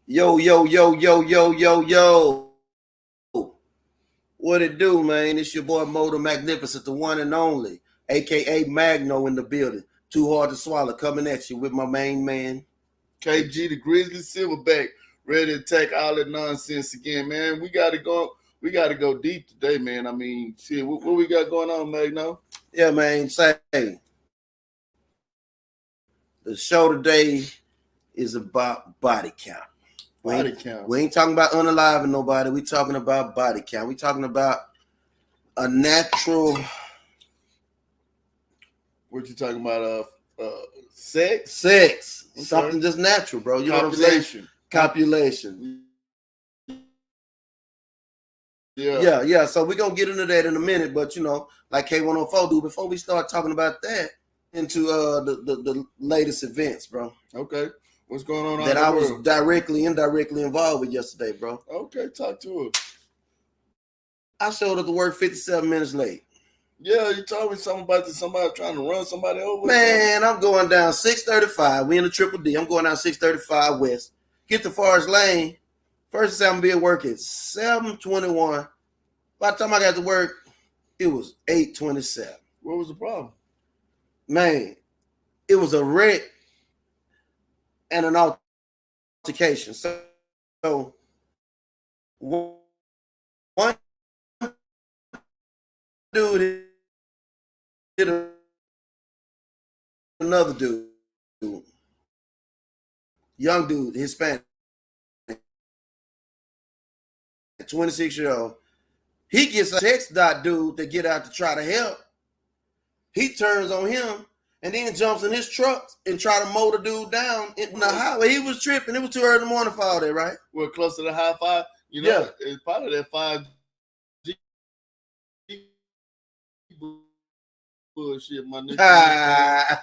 Yo, yo, yo, yo, yo, yo, yo. What it do, man? It's your boy Mo the Magnificent, the one and only, aka Magno in the building. Too hard to swallow, coming at you with my main man. KG, the Grizzly Silverback, ready to take all that nonsense again, man. We got to go. We got to go deep today, man. I mean, shit, what we got going on, Magno? Yeah, man. Say, the show today is about body count. Body count. We ain't talking about unaliving nobody. We talking about body count. We talking about a natural. What you talking about? Sex. Sex. Okay. Something just natural, bro. You know what I'm saying? Copulation. Yeah. So we're going to get into that in a minute. But, like K104 do, before we start talking about that, into the latest events, bro. Okay. What's going on? That I was indirectly involved with yesterday, bro. Okay, talk to us. I showed up to work 57 minutes late. Yeah, you told me something about somebody trying to run somebody over. Man, I'm going down 635. We in the Triple D. I'm going down 635 West. Get to Forest Lane. First time I'm be at work at 7:21. By the time I got to work, it was 8:27. What was the problem? Man, it was a wreck and an altercation. So one dude hit another dude, young dude, Hispanic, 26-year-old. He gets a text dot dude to get out to try to help. He turns on him and then jumps in his truck and try to mow the dude down in the highway. He was tripping. It was too early in the morning for all that, right? Well, close to the high five. Yeah. It's part of that 5G bullshit, my nigga.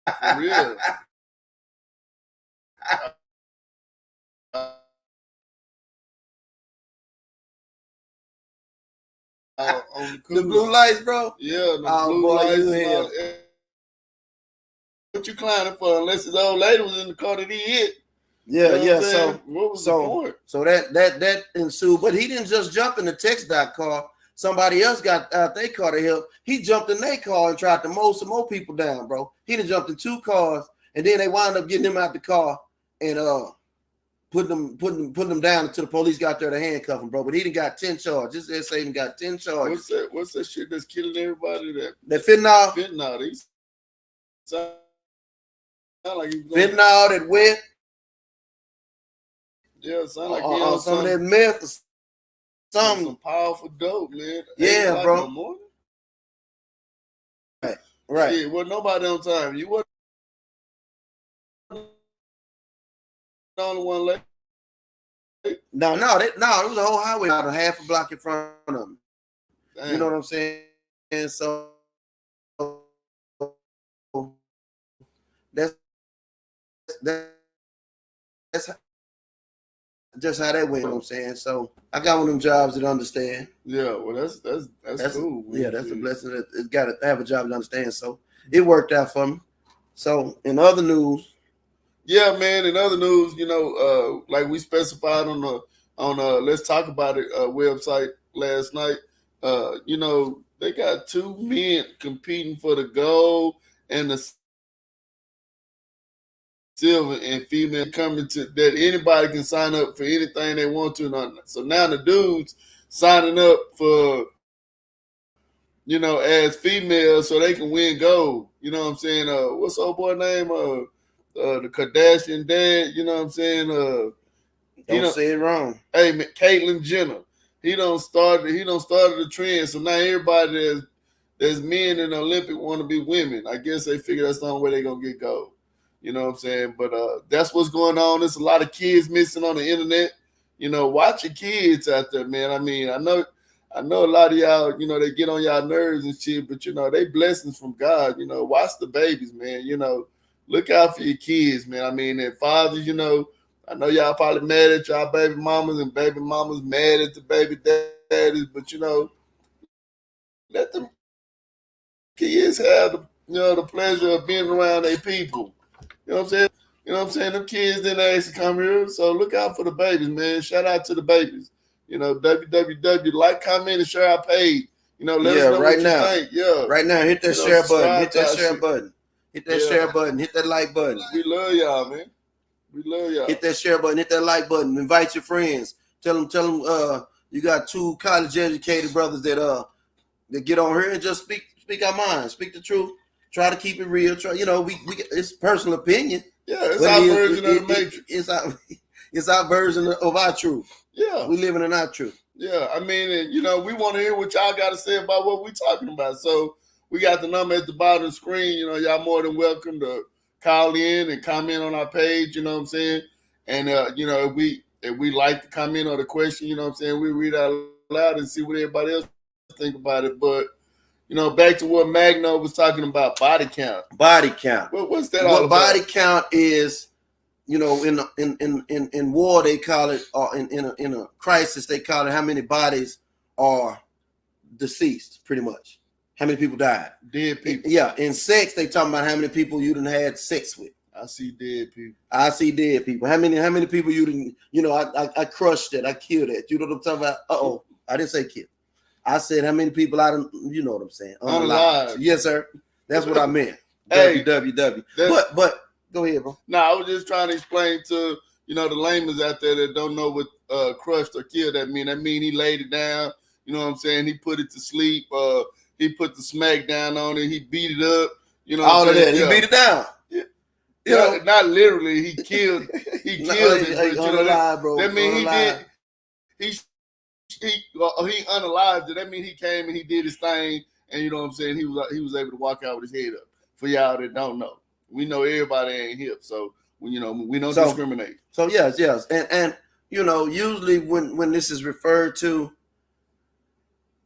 For real. The blue lights, bro? Yeah, the blue lights. What you climbing for? Unless his old lady was in the car that he hit. Yeah. So what was the point? So that ensued. But he didn't just jump in the text dot car. Somebody else got out their car to help. He jumped in their car and tried to mow some more people down, bro. He done jumped in two cars, and then they wound up getting him out the car and putting them down until the police got there to handcuff him, bro. But he done got 10 charges. They say he got 10 charges. What's that shit that's killing everybody? That fentanyl. Fentanyl. Sound like fentanyl that wet. Yeah, sound like some of that meth or something. Some powerful dope, man. Yeah, bro. Right. Yeah, well, nobody on time. You wasn't the only one late. No, it was a whole highway about a half a block in front of them. Damn. You know what I'm saying? And so that's just how that went. You know what I'm saying? So I got one of them jobs that understand. Yeah, well, that's cool. Yeah, that's a blessing. It's got to have a job to understand. So it worked out for me. So in other news. Yeah, man. In other news, like we specified on Let's Talk About It website last night, they got two men competing for the gold and the silver, and female coming to that anybody can sign up for anything they want to. So now the dudes signing up for, as females so they can win gold. You know what I'm saying? What's old boy name? The Kardashian dad, you know what I'm saying? Don't say it wrong. Hey, Caitlyn Jenner. He don't started the trend. So now everybody that's men in the Olympic want to be women. I guess they figure that's the only way they're gonna get gold. You know what I'm saying? But that's what's going on. There's a lot of kids missing on the internet. Watch your kids out there, man. I mean, I know a lot of y'all, they get on y'all nerves and shit, but they blessings from God. Watch the babies, man. Look out for your kids, man. I mean, their fathers, I know y'all probably mad at y'all baby mamas and baby mamas mad at the baby daddies, but let them kids have the pleasure of being around their people. You know what I'm saying? You know what I'm saying? Them kids didn't ask to come here. So look out for the babies, man. Shout out to the babies. You know, www. Like, comment, and share our page. You know, let us know right what now. you think. Yeah. Right now, hit that share button. Hit that share shit. button. Hit that share button. Hit that like button. We love y'all, man. We love y'all. Hit that share button. Hit that like button. Invite your friends. Tell them. You got two college educated brothers that get on here and just speak our minds, speak the truth. Try to keep it real. Try, we it's personal opinion. Yeah, it's our version of the Matrix. It's our version of our truth. Yeah, we living in our truth. Yeah, I mean, we want to hear what y'all got to say about what we're talking about. So we got the number at the bottom of the screen. You know, y'all more than welcome to call in and comment on our page. You know what I'm saying? And if we like the comment or the question, you know what I'm saying, we read out loud and see what everybody else think about it. But back to what Magno was talking about, body count. Body count. What's that all about? Body count is, in war they call it, or in a crisis they call it how many bodies are deceased, pretty much. How many people died? Dead people. Yeah. In sex, they talking about how many people you done had sex with. I see dead people. I see dead people. How many people you didn't, I crushed it, I killed it. You know what I'm talking about? I didn't say kill. I said how many people I don't, you know what I'm saying? Unalive. Yes, sir. That's what I meant. Hey, www. But go ahead, bro. No, I was just trying to explain to the layman's out there that don't know what crushed or killed that mean. That mean he laid it down. You know what I'm saying? He put it to sleep. He put the smack down on it. He beat it up. You know, all of that. Yeah. He beat it down. Yeah, not literally. He killed. He killed it. That mean he did. He unalived it. That mean he came and he did his thing, and you know what I'm saying. He was able to walk out with his head up. For y'all that don't know, we know everybody ain't hip, so we don't discriminate. So yes, and usually when this is referred to,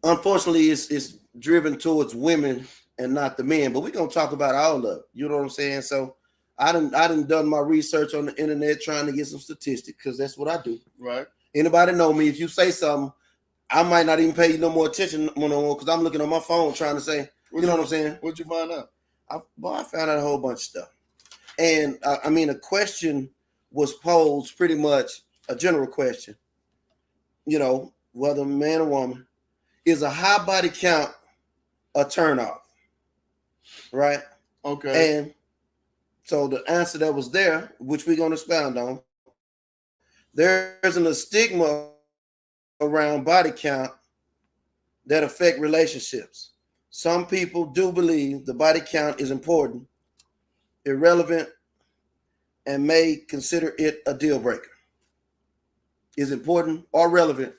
unfortunately, it's driven towards women and not the men. But we're gonna talk about all of it. You know what I'm saying? So I done my research on the internet trying to get some statistics because that's what I do. Right. Anybody know me? If you say something, I might not even pay you no more attention no more because I'm looking on my phone trying to say, what I'm saying? What'd you find out? I found out a whole bunch of stuff. And a question was posed, pretty much a general question, whether man or woman, is a high body count a turnoff? Right? Okay. And so the answer that was there, which we're going to expound on, there's a stigma around body count that affect relationships. Some people do believe the body count is important, irrelevant, and may consider it a deal breaker. Is important or relevant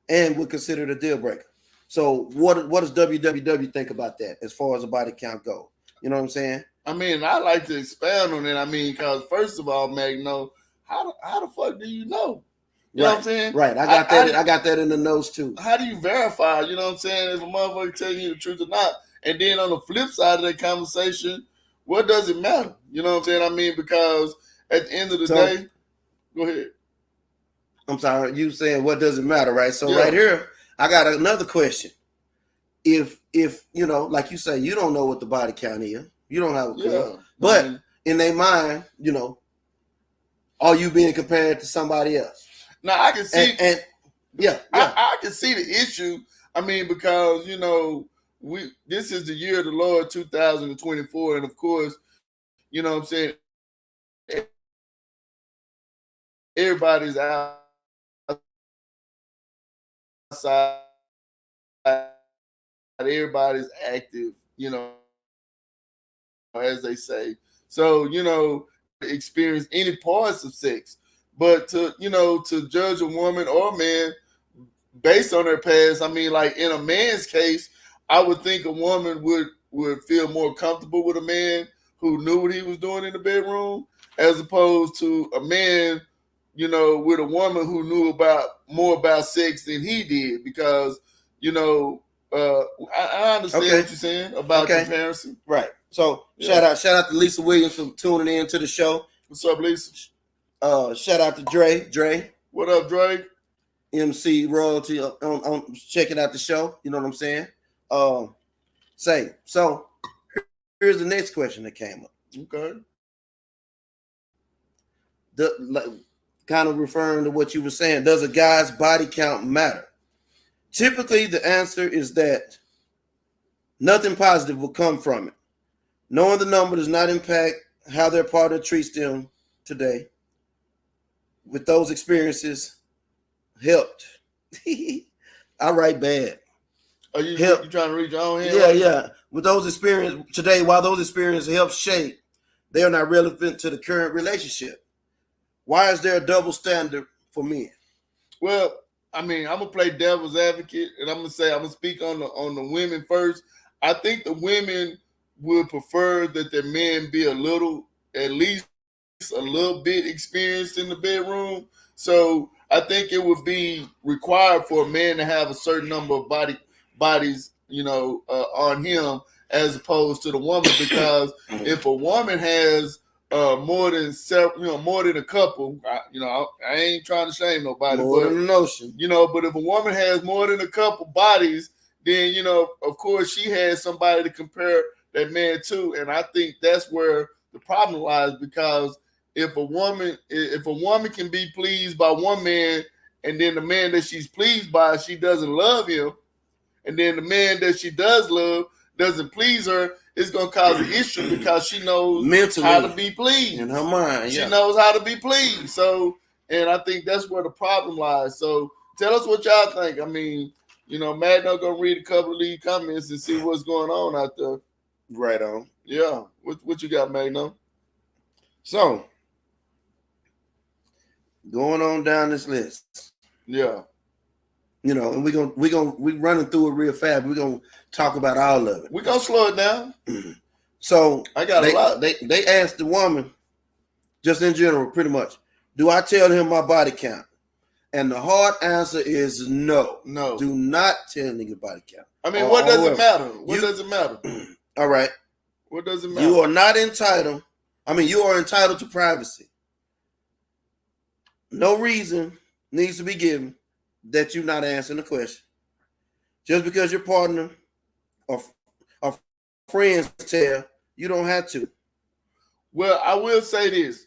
and would consider it a deal breaker. So what does www think about that as far as the body count goes? You know what I'm saying? I like to expound on it. Because first of all, Magno, how the fuck do you know? You know what I'm saying? Right. I got that in the notes too. How do you verify, you know what I'm saying, if a motherfucker telling you the truth or not? And then on the flip side of that conversation, what does it matter? You know what I'm saying? Because at the end of the day, go ahead. I'm sorry, you saying what does it matter, right? So right here, I got another question. If like you say, you don't know what the body count is, you don't have a clue. But in their mind, are you being compared to somebody else? Now I can see, I can see the issue. Because this is the year of the Lord 2024, and of course, you know what I'm saying, everybody's outside, everybody's active, as they say. So experience any parts of sex. But to judge a woman or man based on their past, like in a man's case, I would think a woman would feel more comfortable with a man who knew what he was doing in the bedroom, as opposed to a man, with a woman who knew more about sex than he did. Because, I understand what you're saying about comparison. Right. So shout out to Lisa Williams for tuning in to the show. What's up, Lisa? Shout out to Dre. What up, Dre? MC Royalty on checking out the show. You know what I'm saying? So here's the next question that came up. Okay. kind of referring to what you were saying, does a guy's body count matter? Typically, the answer is that nothing positive will come from it. Knowing the number does not impact how their partner treats them today. With those experiences, helped. I write bad. Are you trying to read your own hand? Yeah. With those experiences today, while those experiences help shape, they are not relevant to the current relationship. Why is there a double standard for men? Well, I mean, I'm gonna play devil's advocate, and I'm gonna speak on the women first. I think the women would prefer that their men be at least a little bit experienced in the bedroom. So I think it would be required for a man to have a certain number of bodies, on him, as opposed to the woman. Because if a woman has more than a couple, I ain't trying to shame nobody, more than a notion, but if a woman has more than a couple bodies, then of course she has somebody to compare that man to, and I think that's where the problem lies. Because if a woman can be pleased by one man, and then the man that she's pleased by, she doesn't love him, and then the man that she does love doesn't please her, it's going to cause an issue, because she knows mentally how to be pleased. In her mind, She knows how to be pleased. So, and I think that's where the problem lies. So tell us what y'all think. I mean, Magno going to read a couple of these comments and see what's going on out there. Right on. Yeah. What you got, Magno? So, going on down this list. Yeah. And we're running through it real fast. We're gonna talk about all of it. We're gonna slow it down. So I got a lot. They asked the woman, just in general, pretty much, do I tell him my body count? And the hard answer is no. No. Do not tell him your body count. I mean, what does it matter? What does it matter? All right. What does it matter? You are not entitled. You are entitled to privacy. No reason needs to be given that you're not answering the question. Just because your partner or friends tell, you don't have to. Well, I will say this.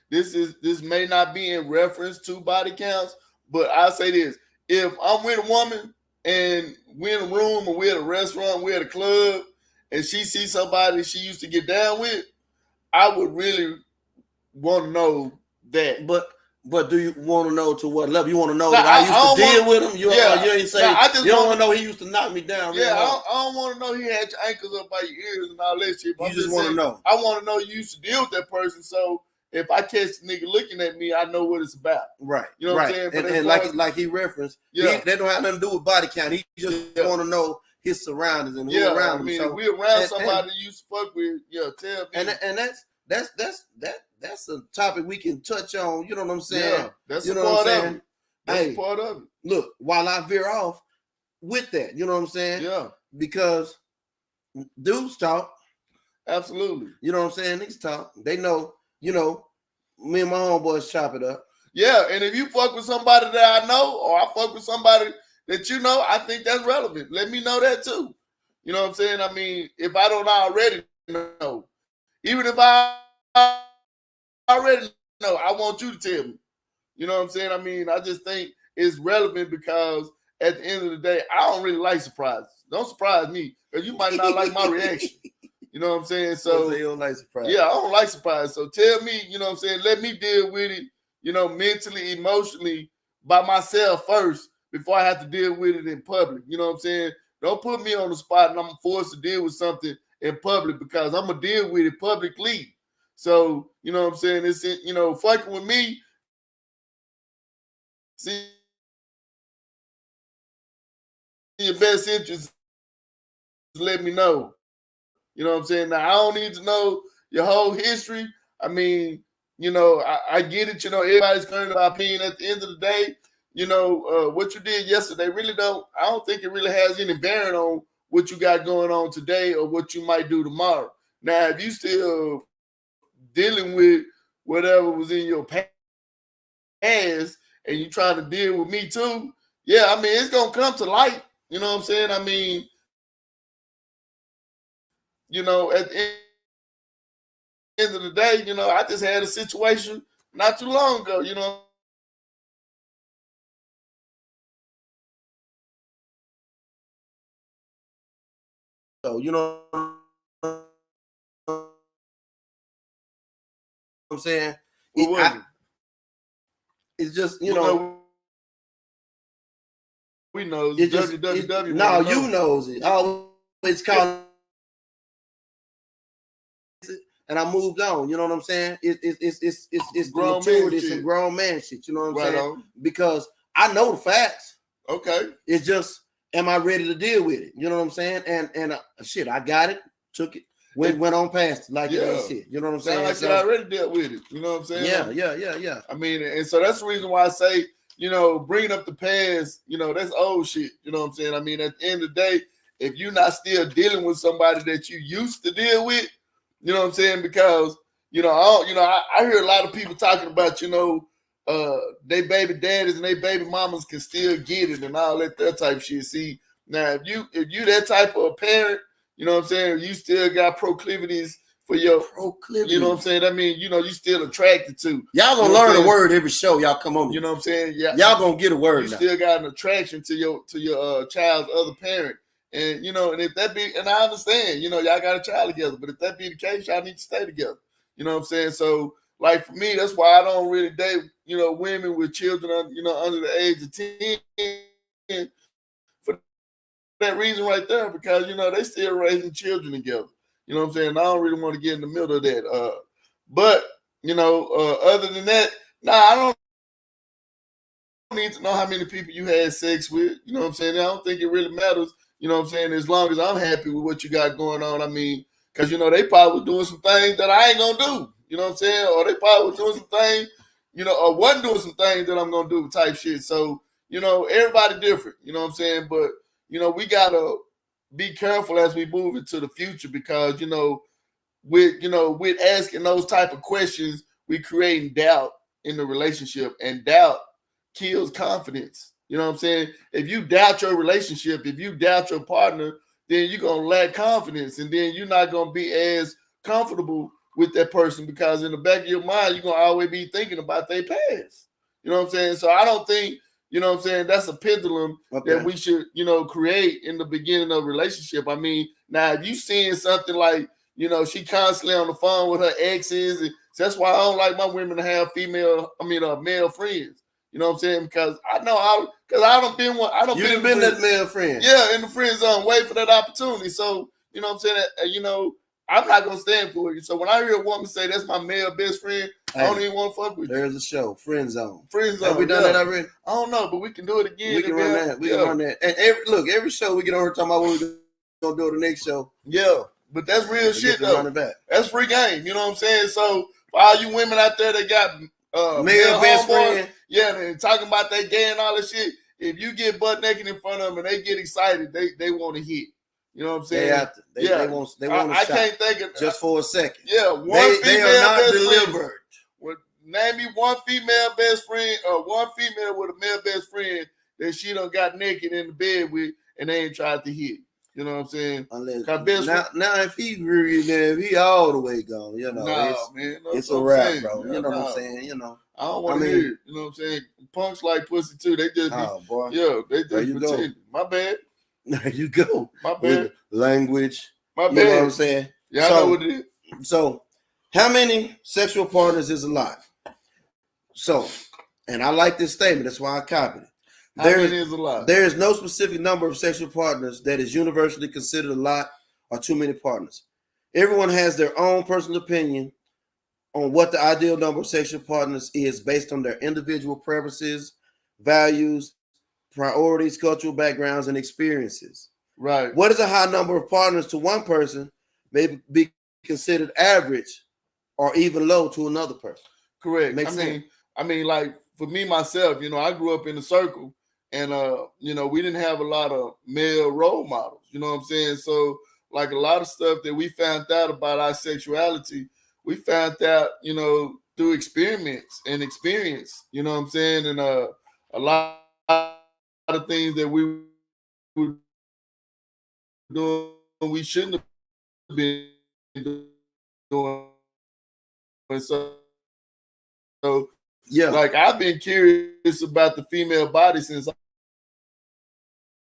This may not be in reference to body counts, but I'll say this. If I'm with a woman and we're in a room or we're at a restaurant, we're at a club, and she sees somebody she used to get down with, I would really want to know that. But do you want to know to what level? You want to know that I used to deal with him? You ain't saying you don't want to know he used to knock me down. Yeah, I don't want to know he had your ankles up by your ears and all that shit. You just want to know. I want to know you used to deal with that person, so if I catch the nigga looking at me, I know what it's about. Right. You know what I'm saying? But and like he referenced, they don't have nothing to do with body count. He just want to know his surroundings and who around him. So if we're around somebody you used to fuck with, tell me. And that's a topic we can touch on. You know what I'm saying? Yeah, that's a part of it. That's part of it. Look, while I veer off with that, you know what I'm saying? Yeah. Because dudes talk. Absolutely. You know what I'm saying? Niggas talk. They know, me and my homeboys chop it up. Yeah, and if you fuck with somebody that I know, or I fuck with somebody that I think that's relevant. Let me know that too. You know what I'm saying? I mean, if I don't already know, even if I already know, I want you to tell me. You know what I'm saying? I mean, I just think it's relevant because at the end of the day, I don't really like surprises. Don't surprise me, because you might not like my reaction. You know what I'm saying? So you don't like surprise. Yeah, I don't like surprise. So tell me, you know what I'm saying? Let me deal with it, mentally, emotionally by myself first before I have to deal with it in public. You know what I'm saying? Don't put me on the spot and I'm forced to deal with something in public, because I'm gonna deal with it publicly. So, you know what I'm saying? It's, fucking with me. See, your best interest, let me know. You know what I'm saying? Now, I don't need to know your whole history. I mean, I get it. Everybody's going to opinion. At the end of the day, what you did yesterday I don't think it really has any bearing on what you got going on today or what you might do tomorrow. Now, if you still dealing with whatever was in your past and you trying to deal with me too, yeah, I mean, it's going to come to light. You know what I'm saying? I mean, at the end of the day, I just had a situation not too long ago, you know. So you know what I'm saying? What was it? It's just Well, we know it's just WWW. no, you knows it. Always called and I moved on. You know what I'm saying? It's the Grown man maturity shit. and grown man shit. You know what I'm Right saying? on. Because I know the facts. Okay. It's just, am I ready to deal with it? You know what I'm saying? And shit, I got it, took it, went on past it like it ain't shit. You know what I'm saying? Sound like you already dealt with it. You know what I'm saying? Yeah. I mean, and so that's the reason why I say, you know, bringing up the past, you know, that's old shit. You know what I'm saying? I mean, at the end of the day, if you're not still dealing with somebody that you used to deal with, you know what I'm saying? Because, I hear a lot of people talking about, they baby daddies and they baby mamas can still get it and all that type of shit. See, now if you that type of parent, you know what I'm saying, you still got proclivities for your proclivity. You know what I'm saying? I mean, you still attracted to. Y'all gonna learn a word every show. Y'all come on. You know what I'm saying? Yeah. Y'all gonna get a word. You still got an attraction to your child's other parent. And and if that be, and I understand, y'all got a child together, but if that be the case, y'all need to stay together. You know what I'm saying? So, like for me, that's why I don't really date, women with children, under the age of 10, for that reason right there, because they still raising children together. You know what I'm saying? I don't really want to get in the middle of that. But other than that, I don't need to know how many people you had sex with. You know what I'm saying? I don't think it really matters. You know what I'm saying? As long as I'm happy with what you got going on. I mean, because they probably was doing some things that I ain't gonna do. You know what I'm saying? Or they probably was doing some things, or wasn't doing some things that I'm gonna do type shit. So, everybody different. You know what I'm saying? But we gotta be careful as we move into the future because with asking those type of questions, we creating doubt in the relationship, and doubt kills confidence. You know what I'm saying? If you doubt your relationship, if you doubt your partner, then you're gonna lack confidence, and then you're not gonna be as comfortable with that person because in the back of your mind, you're gonna always be thinking about their past. You know what I'm saying? So I don't think, that's a pendulum that we should, create in the beginning of a relationship. I mean, now if you seeing something like, she constantly on the phone with her exes, and so that's why I don't like my women to have male friends. You know what I'm saying? Because I know because I don't been one. I don't. You been that male friend. Yeah, in the friend zone, wait for that opportunity. So you know what I'm saying? I'm not gonna stand for it. So when I hear a woman say that's my male best friend, I don't even want to fuck with you. There's a show, Friend Zone. Friend Zone. Have we done that already? I don't know, but we can do it again. We can run that. We can run that. And every show we get on here talking about what we're gonna do the next show. Yeah. But that's real shit though. That's free game. You know what I'm saying? So for all you women out there that got male best friend, yeah, and talking about they gay and all that shit. If you get butt naked in front of them and they get excited, they want to hit. You know what I'm saying? They want I can't think of just for a second. Yeah, they are not delivered. Name me one female best friend or one female with a male best friend that she done got naked in the bed with and they ain't tried to hit. You know what I'm saying? Unless, now if he all the way gone, it's a wrap, bro. You know what I'm saying? I don't want to hear it. You know what I'm saying? Punks like pussy too. They just boy. Yeah, they just pretend. My bad. There you go. My bad. Language. My bad. You know what I'm saying? Yeah, I know what it is. So how many sexual partners is a lot? So, and I like this statement. That's why I copied it. How many is a lot? There is no specific number of sexual partners that is universally considered a lot or too many partners. Everyone has their own personal opinion on what the ideal number of sexual partners is based on their individual preferences, values, priorities, cultural backgrounds, and experiences. Right. What is a high number of partners to one person may be considered average or even low to another person. Correct. I mean, like for me myself, I grew up in a circle, and we didn't have a lot of male role models. You know what I'm saying? So, like a lot of stuff that we found out about our sexuality, we found out, through experiments and experience. You know what I'm saying? And a lot of things that we were doing, we shouldn't have been doing. So yeah, like I've been curious about the female body since I'm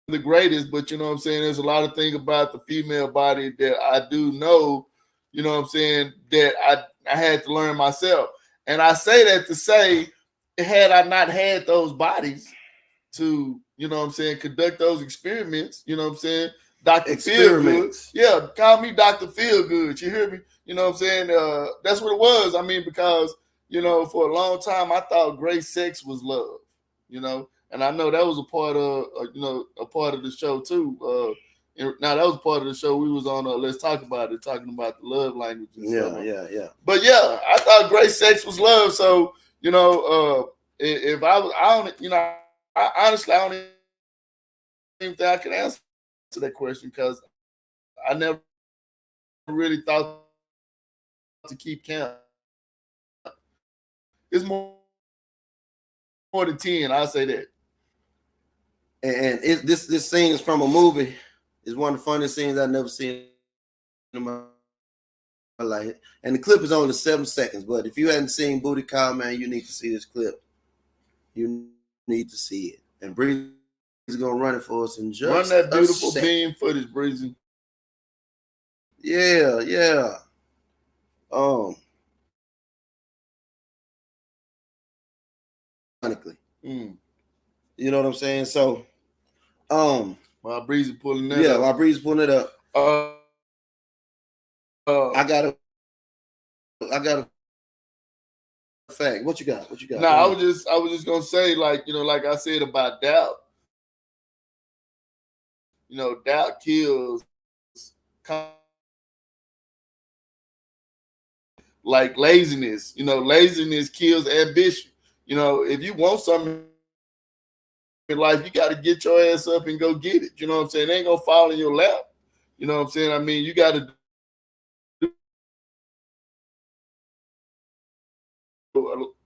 the greatest, but you know what I'm saying, there's a lot of things about the female body that I do know, you know what I'm saying, that I had to learn myself. And I say that to say, had I not had those bodies to, you know what I'm saying, conduct those experiments, you know what I'm saying, Dr. Feelgood. Yeah, call me Dr. Feelgood. You hear me? You know what I'm saying? That's what it was. I mean, because, you know, for a long time, I thought great sex was love, you know, and I know that was a part of, you know, a part of the show too. Now that was part of the show we was on. Let's Talk About It, talking about the love language and stuff. Yeah. But yeah, I thought great sex was love. So, you know, if I was, I don't, you know, honestly, I don't even think I could answer that question because I never really thought to keep count. It's more than 10. I'll say that. And this scene is from a movie. It's one of the funniest scenes I've never seen in my life. And the clip is only 7 seconds. But if you hadn't seen Booty Call, man, you need to see this clip. You need to see it. And Breezy is gonna run it for us in just run that beautiful beam footage, Breezy. Yeah. Ironically. You know what I'm saying? So, while Breezy pulling that up. While Breezy pulling it up. I got a fact. What you got? No, I was just gonna say, like, you know, like I said about doubt. You know, doubt kills. Like laziness, you know, laziness kills ambition. You know, if you want something in life, you got to get your ass up and go get it. You know what I'm saying? It ain't gonna fall in your lap. You know what I'm saying? I mean, you got to do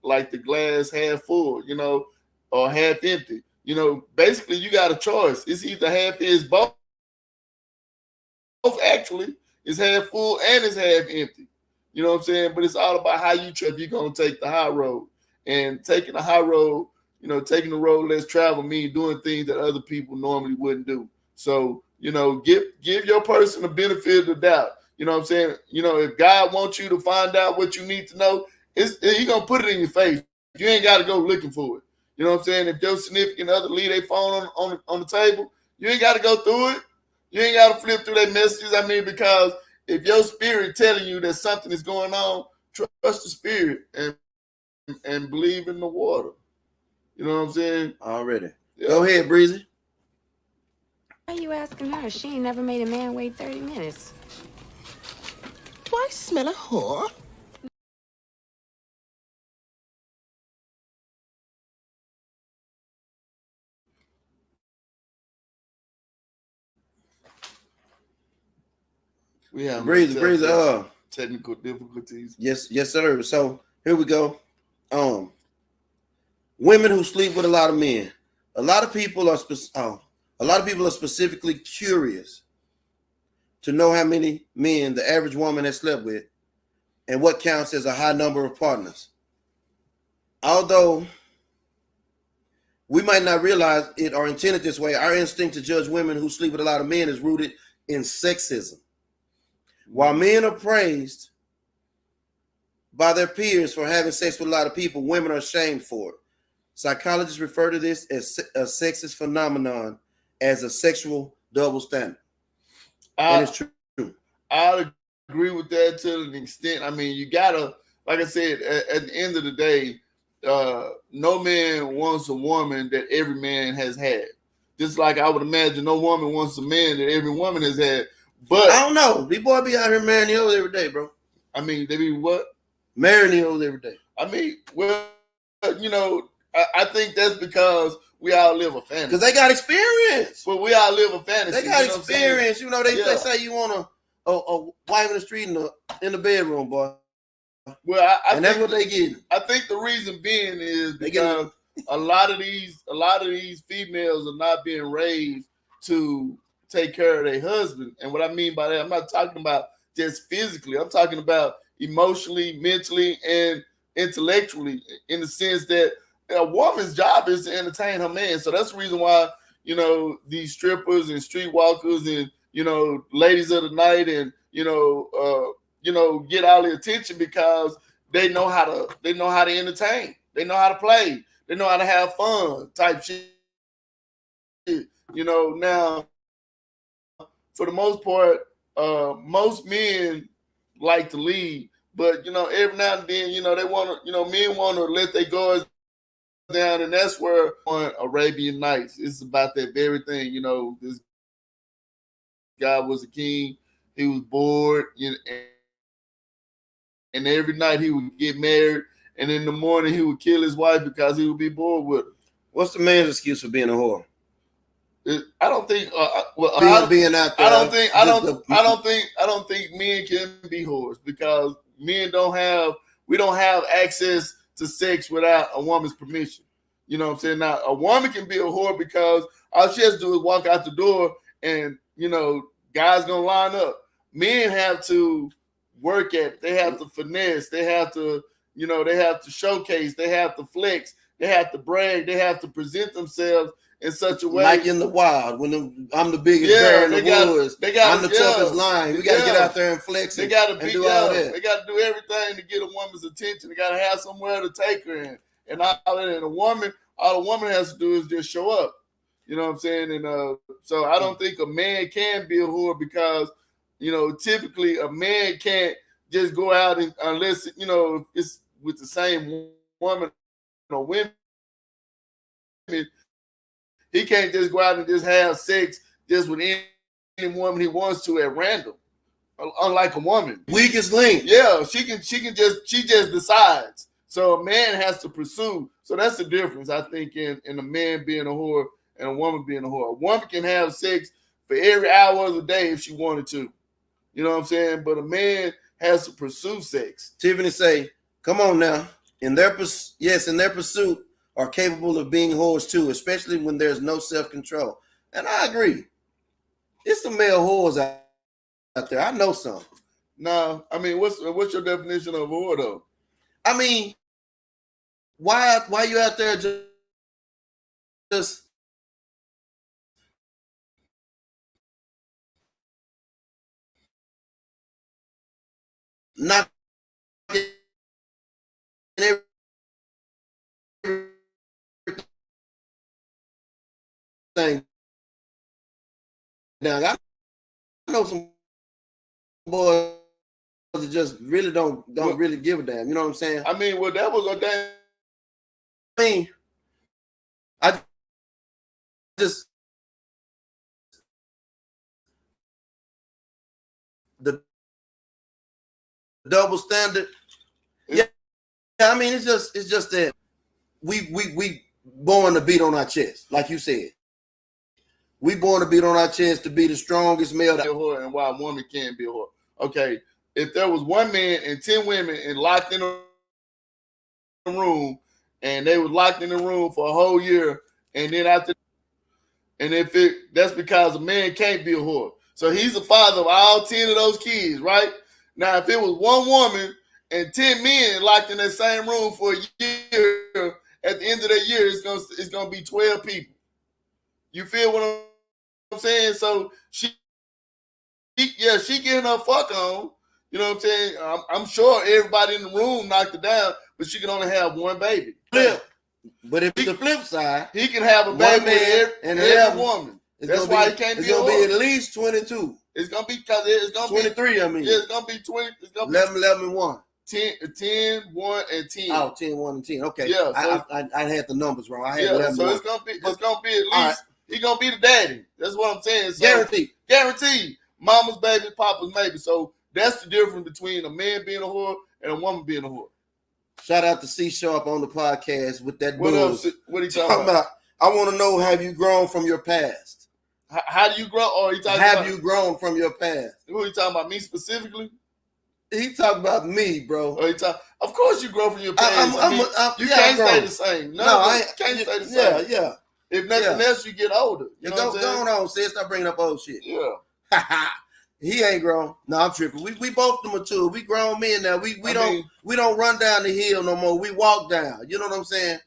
like the glass half full, you know, or half empty. You know, basically, you got a choice. It's either half, it's both. Both actually, it's half full and it's half empty. You know what I'm saying? But it's all about how you if you're gonna take the high road. And taking the high road, you know, taking the road less travel means doing things that other people normally wouldn't do. So, you know, give your person the benefit of the doubt. You know what I'm saying? You know, if God wants you to find out what you need to know, He's gonna put it in your face. You ain't got to go looking for it. You know what I'm saying? If your significant other leave their phone on the table, you ain't got to go through it. You ain't got to flip through their messages. I mean, because if your spirit telling you that something is going on, trust the spirit and believe in the water. You know what I'm saying? Already. Yeah. Go ahead, Breezy. Why are you asking her? She ain't never made a man wait 30 minutes. Do I smell a whore? We have Breezy, technical difficulties. Yes, sir. So here we go. Women who sleep with a lot of men. A lot of people are specifically curious to know how many men the average woman has slept with and what counts as a high number of partners. Although we might not realize it or intend it this way, our instinct to judge women who sleep with a lot of men is rooted in sexism. While men are praised by their peers for having sex with a lot of people, women are shamed for it. Psychologists refer to this as a sexist phenomenon as a sexual double standard. And it's true. I agree with that to an extent. I mean, you gotta, like I said, at the end of the day, no man wants a woman that every man has had. Just like I would imagine no woman wants a man that every woman has had. But I don't know. These boys be out here marrying the hoes every day, bro. I mean, they be what? Marrying the hoes every day. I mean, well, you know, I think that's because we all live a fantasy. Because they got experience. But we all live a fantasy. They got experience. You know, they say you want a wife in the street in the bedroom, boy. Well, and that's what they get. I think the reason being is because a lot of these females are not being raised to take care of their husband. And what I mean by that, I'm not talking about just physically. I'm talking about emotionally, mentally, and intellectually, in the sense that a woman's job is to entertain her man. So that's the reason why, you know, these strippers and streetwalkers and, you know, ladies of the night and, you know, get all the attention because they know how to entertain. They know how to play. They know how to have fun type shit. You know, now for the most part, most men like to lead, but you know, every now and then, you know, they want to, you know, men want to let their guards down, and that's where on Arabian Nights, it's about that very thing. You know, this guy was a king, he was bored, you know, and every night he would get married, and in the morning he would kill his wife because he would be bored with her. What's the man's excuse for being a whore? I don't think. Being out there. I don't think men can be whores because men don't have. We don't have access to sex without a woman's permission. You know what I'm saying? Now a woman can be a whore because all she has to do is walk out the door, and you know, guys gonna line up. Men have to work at it. They have to finesse. They have to, you know, they have to showcase. They have to flex. They have to brag. They have to present themselves in such a way, like in the wild, when I'm the biggest bear in the woods, I'm the toughest lion. We got to get out there and flex. They got to do all that. They got to do everything to get a woman's attention. They got to have somewhere to take her in, and all that. And all a woman has to do is just show up. You know what I'm saying? And so I don't think a man can be a whore because, you know, typically a man can't just go out and unless, you know, it's with the same woman or women. He can't just go out and just have sex just with any woman he wants to at random. Unlike a woman. Weakest link. Yeah, she just decides. So a man has to pursue. So that's the difference, I think, in a man being a whore and a woman being a whore. A woman can have sex for every hour of the day if she wanted to. You know what I'm saying? But a man has to pursue sex. Tiffany say, come on now. In their pursuit, are capable of being whores too, especially when there's no self-control. And I agree. It's some male whores out there. I know some. No, I mean, what's your definition of whore though? I mean, why you out there just not everything down? I know some boys that just really don't really give a damn. You know what I'm saying? I mean, well, that was a damn. I mean, I just the double standard. Yeah, I mean, it's just that we born to beat on our chest, like you said. We born to beat on our chest to be the strongest male. And why a woman can't be a whore. Okay, if there was one man and 10 women and locked in a room, and they was locked in the room for a whole year, and then that's because a man can't be a whore. So he's the father of all 10 of those kids, right? Now, if it was one woman and 10 men locked in that same room for a year, at the end of that year, it's gonna be 12 people. You feel what I'm saying? So she getting her fuck on. You know what I'm saying? I'm sure everybody in the room knocked it down, but she can only have one baby. Flip. But if it's the flip side, he can have a baby with every woman. That's why he can't be a whore. It's gonna be at least 22. It's gonna be because it's gonna 23, be. I mean. Yeah, it's gonna be 20. It's gonna 11, be 11, and 1. 10, 1, and 10. Oh, 10, 1, and 10. Okay. Yeah, so I had the numbers wrong. I had 11. So it's gonna be at least he gonna be the daddy. That's what I'm saying. So, guaranteed. Mama's baby, Papa's maybe. So that's the difference between a man being a whore and a woman being a whore. Shout out to C Sharp on the podcast with that What buzz. else? What are you talking about? I want to know, have you grown from your past? How do you grow? Or you talking have you grown from your past? Who are you talking about? Me specifically? He talking about me, bro. Or of course you grow from your past. You can't stay the same. I can't stay the same. Yeah. If nothing else, you get older. You know go on, sis. Stop bringing up old shit. Yeah. He ain't grown. No, I'm tripping. We both the mature. We grown men now. We don't run down the hill no more. We walk down. You know what I'm saying?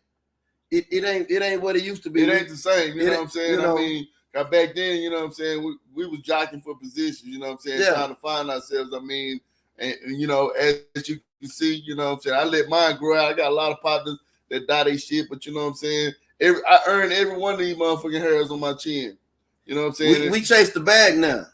It ain't what it used to be. It ain't the same. You know what I'm saying? You know, I mean, back then, you know what I'm saying, we was jockeying for positions. You know what I'm saying? Trying to find ourselves. I mean, and you know, as you can see, you know what I'm saying, I let mine grow out. I got a lot of partners that dye they shit, but you know what I'm saying? I earned every one of these motherfucking hairs on my chin. You know what I'm saying? We chase the bag now.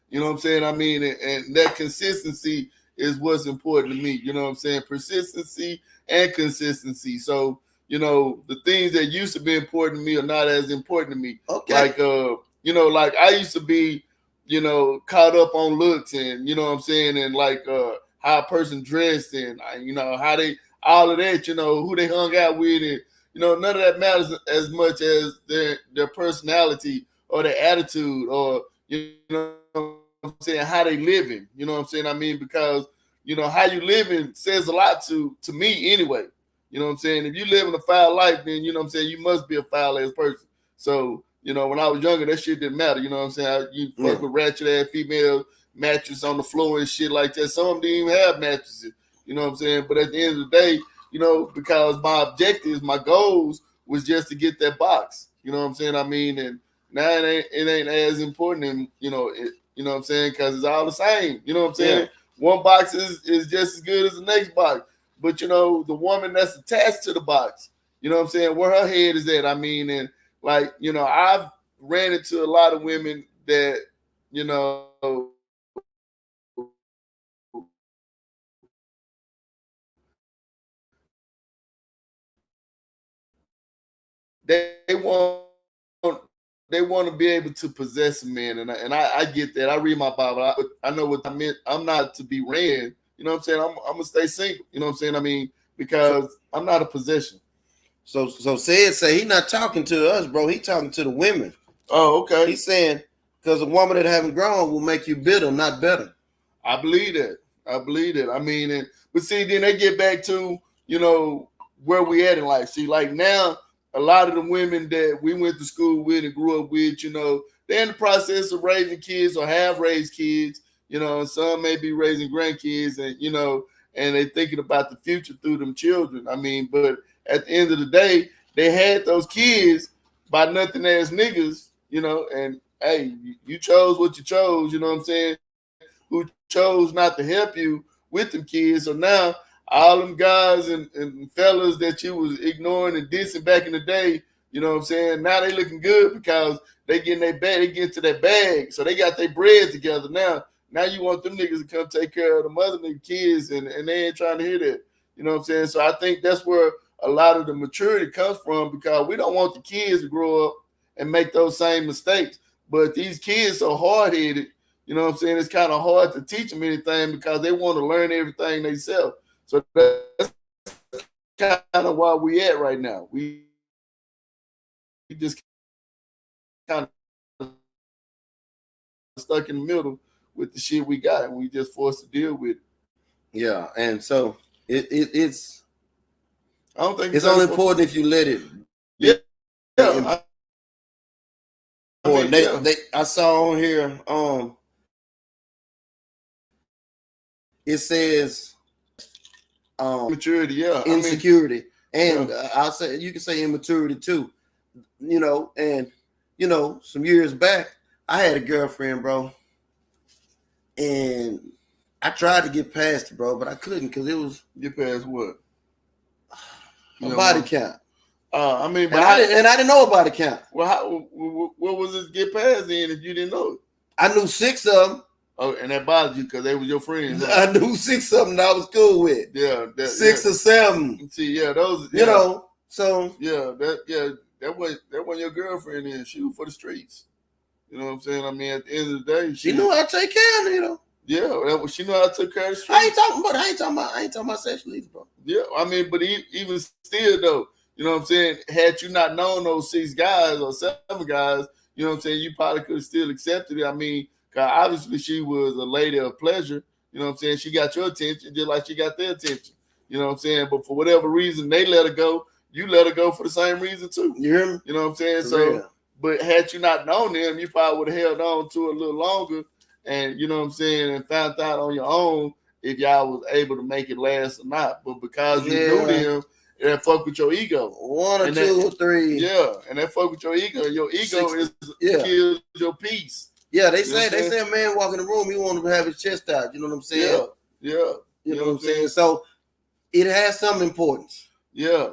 You know what I'm saying? I mean, and that consistency is what's important to me. You know what I'm saying? Persistency and consistency. So, you know, the things that used to be important to me are not as important to me. Okay. Like, you know, like I used to be, you know, caught up on looks and, you know what I'm saying? And like how a person dressed and, you know, how they, all of that, you know, who they hung out with. And, you know, none of that matters as much as their personality or their attitude or, you know, I'm saying how they living, you know what I'm saying? I mean, because you know how you living says a lot to me anyway. You know what I'm saying? If you live in a foul life, then you know what I'm saying you must be a foul ass person. So you know when I was younger, that shit didn't matter. You know what I'm saying? You fuck with ratchet ass female mattress on the floor and shit like that. Some of them didn't even have mattresses. You know what I'm saying? But at the end of the day, you know, because my objectives, my goals was just to get that box. You know what I'm saying? I mean, and now it ain't as important, and you know it. You know what I'm saying? Because it's all the same. You know what I'm saying? Yeah. One box is just as good as the next box. But, you know, the woman that's attached to the box, you know what I'm saying, where her head is at. I mean, and like, you know, I've ran into a lot of women that, you know, they want to be able to possess a man, and I get that. I read my Bible. I know what I meant. I'm not to be ran. You know what I'm saying? I'm gonna stay single. You know what I'm saying? I mean, because I'm not a possession. So say he's not talking to us, bro. He talking to the women. Oh, okay. He's saying because a woman that haven't grown will make you bitter, not better. I believe that. I mean, but see, then they get back to, you know, where we at in life. See, like now, a lot of the women that we went to school with and grew up with, you know, they're in the process of raising kids or have raised kids, you know, and some may be raising grandkids and, you know, and they're thinking about the future through them children. I mean, but at the end of the day, they had those kids by nothing ass niggas, you know, and hey, you chose what you chose, you know what I'm saying? Who chose not to help you with them kids. So now all them guys and fellas that you was ignoring and dissing back in the day, you know what I'm saying? Now they looking good because they getting their bag, they get to their bag. So they got their bread together now. Now you want them niggas to come take care of the mother nigga kids and they ain't trying to hear that. You know what I'm saying? So I think that's where a lot of the maturity comes from because we don't want the kids to grow up and make those same mistakes. But these kids are hard-headed. You know what I'm saying? It's kind of hard to teach them anything because they want to learn everything themselves. So that's kind of why we at right now. We just kind of stuck in the middle with the shit we got, and we just forced to deal with it. Yeah, and so it's. I don't think it's only important if you let it. Yeah. I saw on here. It says maturity, yeah, insecurity, and I'll say you can say immaturity too. You know, and you know, some years back, I had a girlfriend, bro, and I tried to get past it, bro, but I couldn't because it was get past what? A body count. I mean, but I didn't know a body count. Well, what was it get past then if you didn't know it? I knew 6 of them. Oh, and that bothered you because they was your friends. Huh? I knew 6 of them that I was cool with. Yeah, 6 or 7. See, yeah, those. You know, so that wasn't your girlfriend. Then she was for the streets. You know what I'm saying? I mean, at the end of the day, she knew how to take care of it, you know. Yeah, she knew how to take care of the streets. I ain't talking about sexual either, bro. Yeah, I mean, but even still though, you know what I'm saying? Had you not known those 6 guys or 7 guys, you know what I'm saying? You probably could have still accepted it. I mean, obviously she was a lady of pleasure. You know what I'm saying? She got your attention just like she got their attention. You know what I'm saying? But for whatever reason, they let her go. You let her go for the same reason too. You hear me? You know what I'm saying? For so, real. but had you not known them, you probably would have held on to it a little longer and you know what I'm saying, and found out on your own if y'all was able to make it last or not. But because you knew them, that fuck with your ego. 1 or and 2 or 3. Yeah, and that fuck with your ego. Your ego 60, kills your peace. Yeah, they say a man walk in the room, he want to have his chest out. You know what I'm saying? Yeah. You know what I'm saying? So it has some importance. Yeah.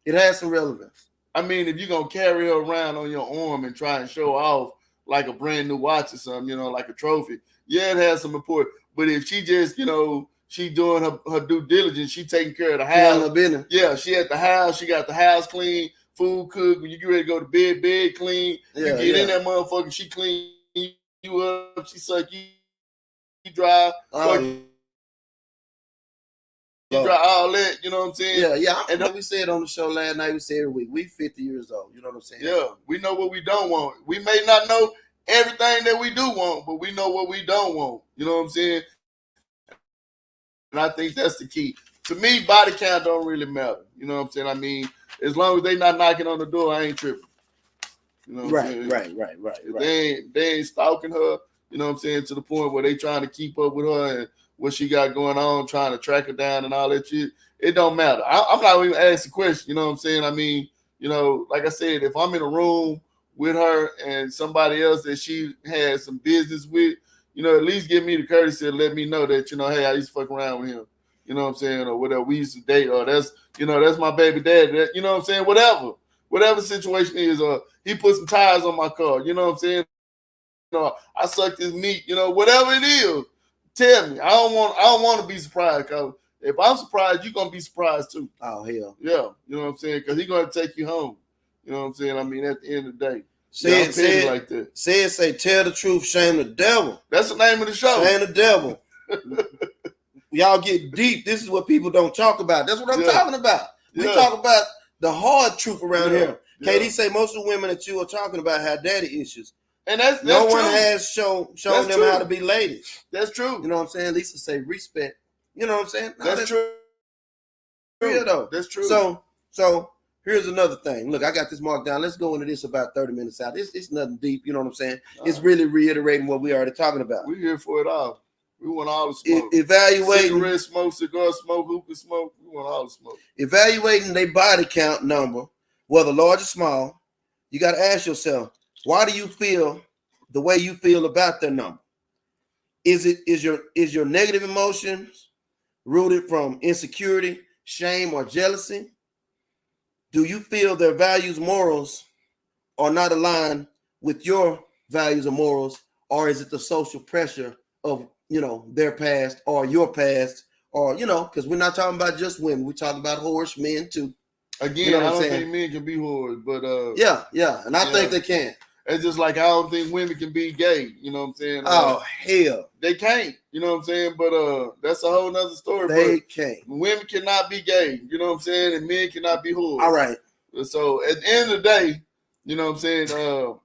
It has some relevance. I mean, if you're gonna carry her around on your arm and try and show off like a brand new watch or something, you know, like a trophy, yeah, it has some importance. But if she just, you know, she doing her due diligence, she taking care of the house. Yeah, she at the house, she got the house clean, food cooked. When you get ready to go to bed clean. You get in that motherfucker, she clean you up, she suck you dry. You dry all that, you know what I'm saying? Yeah. And we said on the show last night, we said every week, we 50 years old. You know what I'm saying? Yeah, we know what we don't want. We may not know everything that we do want, but we know what we don't want. You know what I'm saying? And I think that's the key. To me, body count don't really matter. You know what I'm saying? I mean, as long as they not knocking on the door, I ain't tripping. You know what I'm saying? Right. They ain't stalking her, you know what I'm saying, to the point where they trying to keep up with her and what she got going on, trying to track her down and all that shit. It don't matter. I'm not even asking questions, you know what I'm saying? I mean, you know, like I said, if I'm in a room with her and somebody else that she has some business with, you know, at least give me the courtesy to let me know that, you know, hey, I used to fuck around with him. You know what I'm saying? Or whatever. We used to date, or that's my baby dad. You know what I'm saying? Whatever situation is, or he put some tires on my car. You know what I'm saying? You know, I sucked his meat. You know, whatever it is, tell me. I don't want to be surprised, because if I'm surprised, you're gonna be surprised too. Oh hell. Yeah, you know what I'm saying? Because he's gonna take you home. You know what I'm saying? I mean, at the end of the day. Say tell the truth, shame the devil. That's the name of the show. Shame the devil. Y'all get deep. This is what people don't talk about. That's what I'm talking about. We talk about the hard truth around here. KD say most of the women that you are talking about have daddy issues. And that's no one has shown them how to be ladies. That's true. You know what I'm saying? Lisa say respect. You know what I'm saying? No, that's true. Real though. That's true. So here's another thing. Look, I got this marked down. Let's go into this about 30 minutes out. It's nothing deep. You know what I'm saying? It's really reiterating what we already talking about. We're here for it all. We want all the smoke. Evaluating cigarette smoke, cigar smoke, hookah smoke. We want all the smoke. Evaluating their body count number, whether large or small, you got to ask yourself, why do you feel the way you feel about their number? Is your negative emotions rooted from insecurity, shame, or jealousy? Do you feel their values, morals are not aligned with your values or morals, or is it the social pressure of, you know, their past or your past, or, you know, because we're not talking about just women, we're talking about whorish men too. Again, you know I don't think men can be whores, but and I think they can. It's just like I don't think women can be gay. You know what I'm saying? Oh hell, they can't. You know what I'm saying? But that's a whole nother story. They can't. Women cannot be gay. You know what I'm saying? And men cannot be whores. All right. So at the end of the day, you know what I'm saying?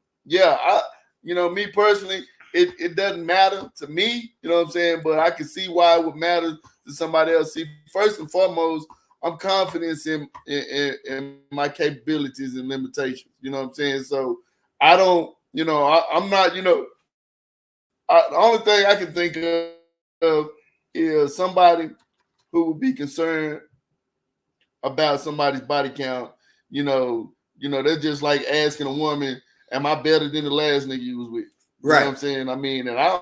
Me personally, it doesn't matter to me. You know what I'm saying? But I can see why it would matter to somebody else. See, first and foremost, I'm confident in my capabilities and limitations. You know what I'm saying? So I don't, I'm not, the only thing I can think of is somebody who would be concerned about somebody's body count. They're just like asking a woman, am I better than the last nigga you was with? You know what I'm saying? I mean, and I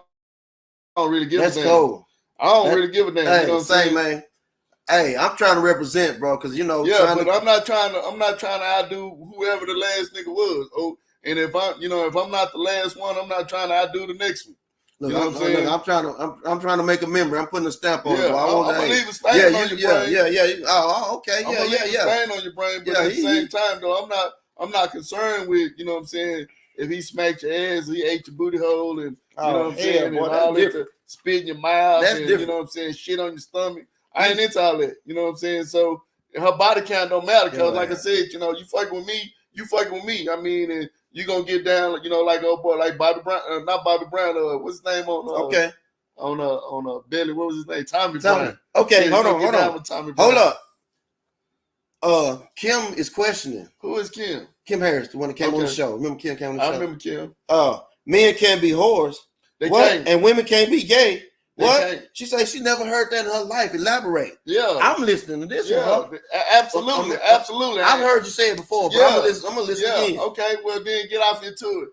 don't really give a damn. That's cold. I don't really give a damn. Hey, you know what I'm saying, man? Hey, I'm trying to represent, bro, because I'm not trying to outdo whoever the last nigga was. Oh, and if I'm not the last one, I'm not trying to outdo the next one. Look, you know what I'm saying? I'm trying to make a memory. I'm putting a stamp on it. I'm gonna leave a stain on your brain. Yeah. Oh, okay. I'm gonna leave a stain on your brain, but at the same time, though, I'm not concerned with, you know what I'm saying, if he smacked your ass, he ate your booty hole, and you know what I'm saying, boy, and all that, spit in your mouth, that's and different. You know what I'm saying, shit on your stomach. I ain't into all that. You know what I'm saying? So her body count don't matter, because like I said, you fucking with me, you fucking with me. I mean, and you gonna get down, like old boy, like Bobby Brown, not Bobby Brown. What's his name on? On Billy. What was his name? Tommy Brown. Okay, yeah, hold up. Kim is questioning. Who is Kim? Kim Harris, the one that came on the show. Remember Kim came on the show? I remember Kim. Men can't be whores. They What? can't. And women can't be gay. They What? can't. She said she never heard that in her life. Elaborate. Yeah. I'm listening to this one, Yeah. bro. Absolutely. Absolutely. I've heard you say it before, but Yeah. I'm gonna listen again. Okay, well then get off into it.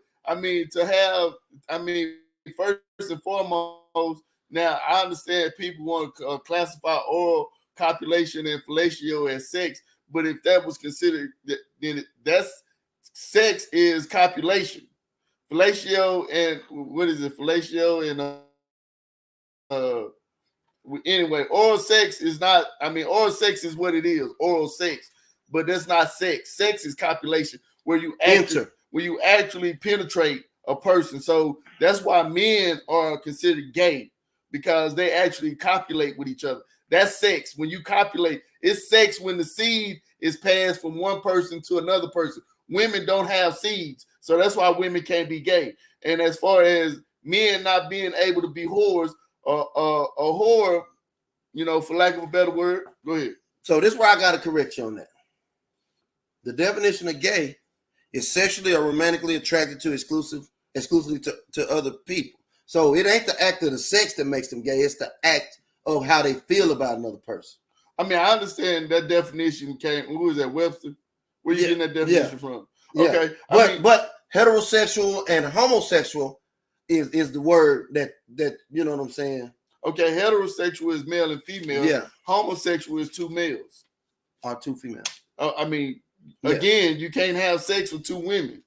First and foremost, now I understand people want to classify oral copulation and fellatio as sex, but if that was considered, then that's sex is copulation. Fellatio and what is it? Fellatio and anyway, oral sex is not. Oral sex is what it is. Oral sex, but that's not sex. Sex is copulation, where you actually penetrate a person. So that's why men are considered gay, because they actually copulate with each other. That's sex. When you copulate, it's sex when the seed is passed from one person to another person. Women don't have seeds, so that's why women can't be gay. And as far as men not being able to be whores, a whore, for lack of a better word, go ahead. So this is where I got to correct you on that. The definition of gay is sexually or romantically attracted to exclusively to other people. So it ain't the act of the sex that makes them gay. It's the act of how they feel about another person. I understand that definition came. Who is that, Webster? Where you getting that definition from? Okay, but heterosexual and homosexual is the word that you know what I'm saying. Okay, heterosexual is male and female. Yeah, homosexual is two males or two females. Again, you can't have sex with two women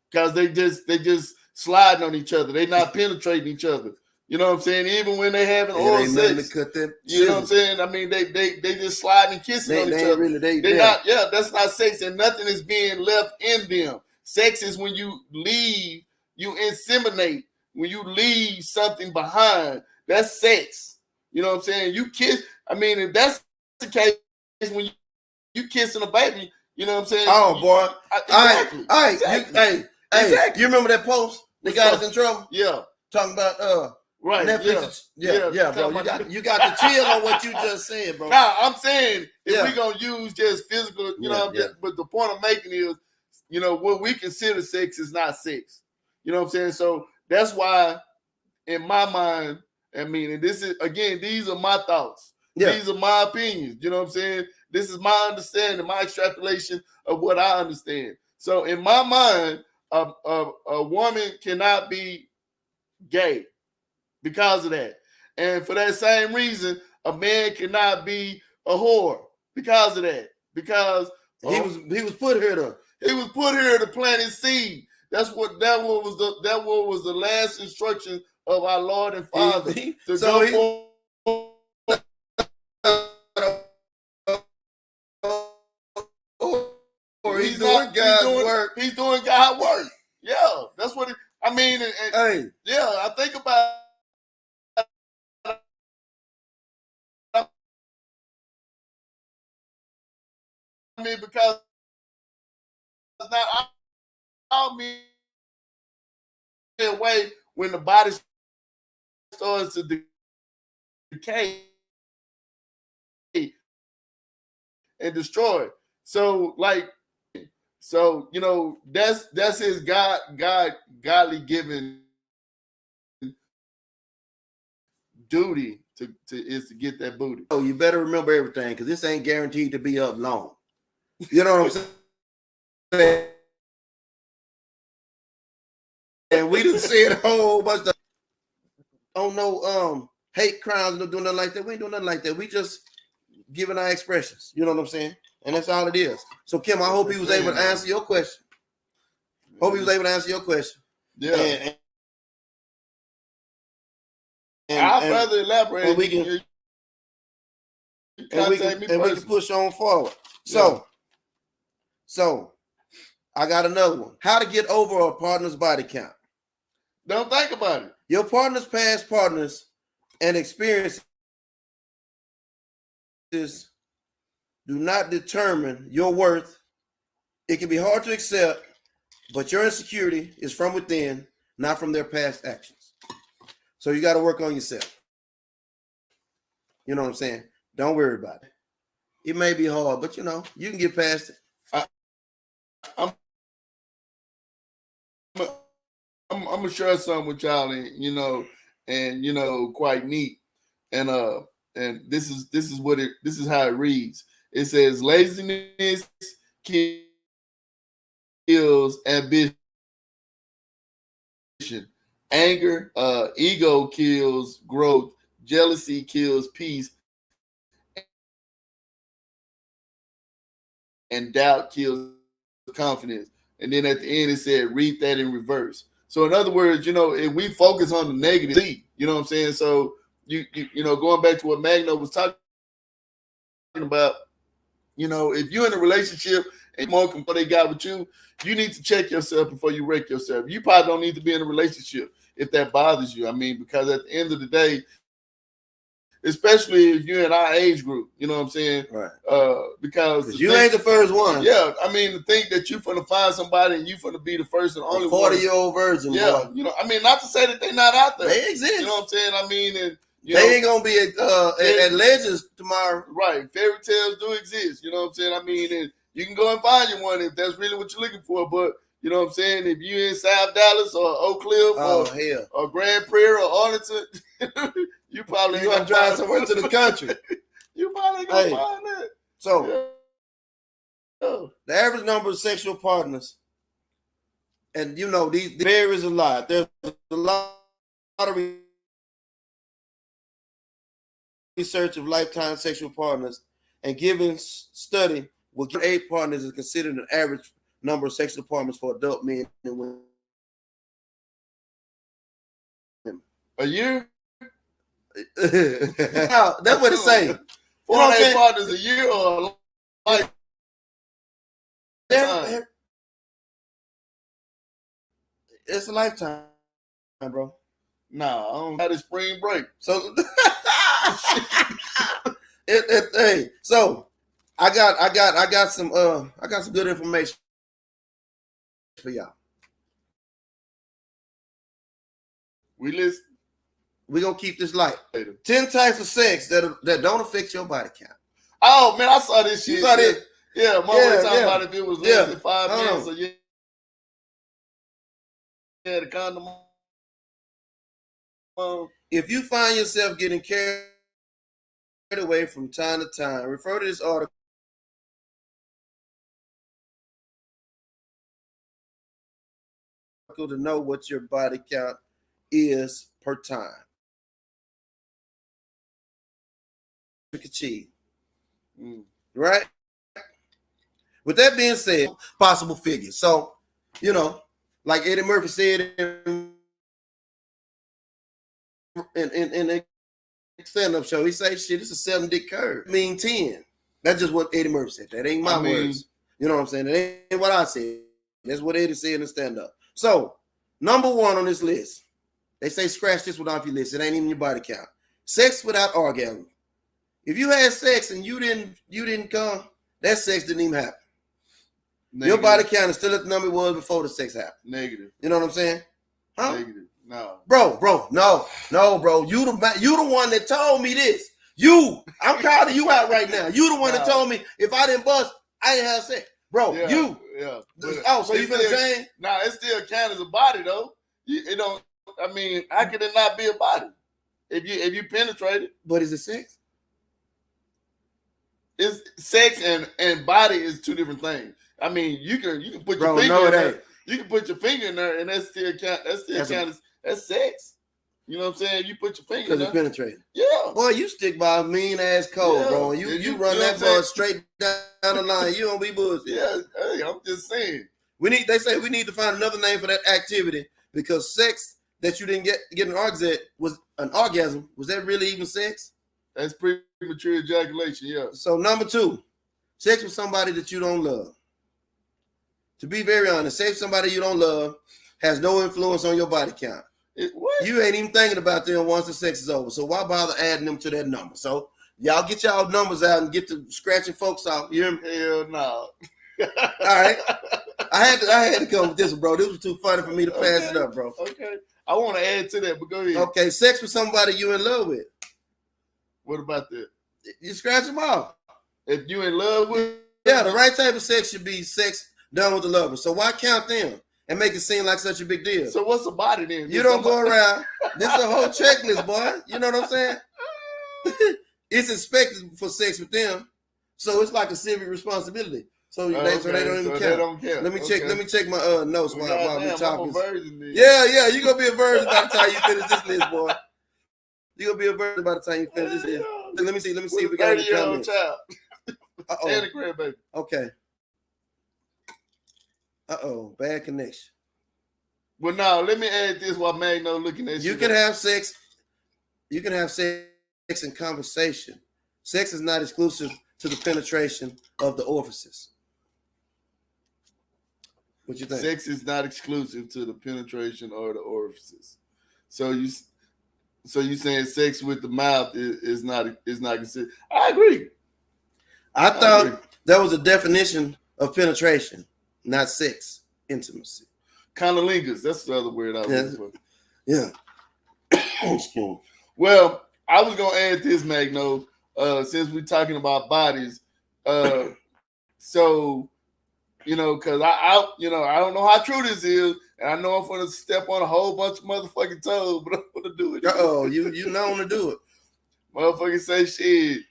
because they just sliding on each other. They not penetrating each other. You know what I'm saying? Even when they having oral sex, you know what I'm saying? They just sliding and kissing on each other. They not. Yeah, that's not sex, and nothing is being left in them. Sex is when you leave, you inseminate. When you leave something behind, that's sex. You know what I'm saying? You kiss. If that's the case, when you kissing a baby, you know what I'm saying? Oh boy! Exactly. All right. Exactly. You remember that post? They got us in trouble. Yeah. Talking about right. Netflix. Yeah, bro. You got to chill on what you just said, bro. Now I'm saying if we gonna use just physical, but the point I'm making is, what we consider sex is not sex. You know what I'm saying? So that's why, in my mind, and this is again, these are my thoughts. Yeah. These are my opinions. You know what I'm saying? This is my understanding, my extrapolation of what I understand. So in my mind, a woman cannot be gay because of that. And for that same reason, a man cannot be a whore because of that. Because he was put here to plant his seed. That was the last instruction of our Lord and Father He's doing God's work. Yeah, that's what I think about. Because not all men away when the body starts to decay and destroy. So that's his godly given duty is to get that booty. Oh, you better remember everything, because this ain't guaranteed to be up long. You know what I'm saying? And we done said a whole bunch of hate crimes, no doing nothing like that. We ain't doing nothing like that. We just giving our expressions. You know what I'm saying? And that's all it is. So Kim, I hope he was able to answer your question. Yeah. I'll further elaborate. And we can push on forward. So I got another one. How to get over a partner's body count. Don't think about it. Your partner's past partners and experiences do not determine your worth. It can be hard to accept, but your insecurity is from within, not from their past actions. So you got to work on yourself. You know what I'm saying? Don't worry about it. It may be hard, but you can get past it. I'm gonna share something with y'all, and quite neat. And this is how it reads. It says laziness kills ambition. Anger, ego kills growth. Jealousy kills peace, and doubt kills confidence. And then at the end, it said, read that in reverse. So in other words, if we focus on the negative, you know what I'm saying? So going back to what Magno was talking about, if you're in a relationship and more what they got with you, you need to check yourself before you wreck yourself. You probably don't need to be in a relationship if that bothers you. I mean, because at the end of the day, especially if you're in our age group, you know what I'm saying? Right. Because you ain't the first one. Yeah, I mean, to think that you're going to find somebody and you're going to be the first and only 40-year-old virgin. Yeah, boy. I mean, not to say that they're not out there. They exist. You know what I'm saying? I mean, and they ain't gonna be at Legends tomorrow. Right. Fairy tales do exist. You know what I'm saying? I mean, and you can go and find you one if that's really what you're looking for. But you know what I'm saying? If you're in South Dallas or Oak Cliff or Grand Prairie or Arlington, you probably ain't gonna drive somewhere to the country. You probably ain't gonna find that. So the average number of sexual partners, and these varies a lot. There's a lot of research of lifetime sexual partners, and given study will give 8 partners is considered an average number of sexual partners for adult men and women. A year? No, that's what it's saying. 48 partners a year or like it's a lifetime, bro. Nah, I don't have a spring break. So hey, so I got some good information for y'all. We listen. We're gonna keep this light. 10 types of sex that don't affect your body count. Oh man, I saw this shit. You saw this? Yeah, Mom was talking about if it was less than 5 minutes, so you had a condom on. If you find yourself getting carried away from time to time, refer to this article to know what your body count is per time. Achieve. Right? With that being said, possible figures. So, like Eddie Murphy said in a stand-up show, he say, shit, it's a 7-dick curve. I mean 10. That's just what Eddie Murphy said. That ain't my words. You know what I'm saying? That ain't what I said. That's what Eddie said in the stand-up. So, number 1 on this list, they say scratch this one off your list. It ain't even your body count. Sex without orgasm. If you had sex and you didn't come, that sex didn't even happen. Negative. Your body count is still at the number it was before the sex happened. Negative. You know what I'm saying? Huh? Negative. No. Bro, no, bro. You the one that told me this. I'm calling you out right now. You the one that told me if I didn't bust, I didn't have sex. Bro, you. Yeah. So you finna change? Nah, it still counts as a body though. It don't. I mean, how could it not be a body if you penetrate it? But is it sex? It's sex and body is 2 different things. I mean, you can put your finger in there. You can put your finger in there, and that still count. That's sex. You know what I'm saying? You put your finger in there. Because it penetrated. Yeah. Boy, you stick by a mean ass code, bro. You run that ball straight down the line. You don't be bullshit. Yeah, hey, I'm just saying. They say we need to find another name for that activity because sex that you didn't get an orgasm. Was that really even sex? That's premature ejaculation, yeah. So number 2, sex with somebody that you don't love. To be very honest, sex with somebody you don't love has no influence on your body count. What? You ain't even thinking about them once the sex is over. So why bother adding them to that number? So y'all get y'all numbers out and get to scratching folks off. You hear me? Hell no. All right. I had to come with this one, bro. This was too funny for me to pass it up, bro. Okay. I want to add to that, but go ahead. Okay, sex with somebody you in love with. What about that? You scratch them off. If you in love with, the right type of sex should be sex done with the lover. So why count them? and make it seem like such a big deal. So what's a body then? You don't go around. This is a whole checklist, boy. You know what I'm saying? It's expected for sex with them, so it's like a civic responsibility. So, so they don't even count. They don't care. Let me check. Let me check my notes while we're talking. Yeah, you gonna be a virgin by the time you finish this list, boy. You gonna be a virgin by the time you finish this list. Let me see if we got any comments. Child. Uh-oh. Baby. Okay. Bad connection. Well, now let me add this while Magno looking at you. Can have sex. You can have sex in conversation. Sex is not exclusive to the penetration of the orifices. What you think? Sex is not exclusive to the penetration or the orifices. So you saying sex with the mouth is not considered? I agree. I thought that was a definition of penetration, not sex, intimacy. Conolingus, that's the other word I was looking for. Yeah. Well, I was gonna add this, Magno, since we're talking about bodies. So, because I don't know how true this is, and I know I'm gonna step on a whole bunch of motherfucking toes, but I'm gonna do it. You known to do it. Motherfuckers say shit.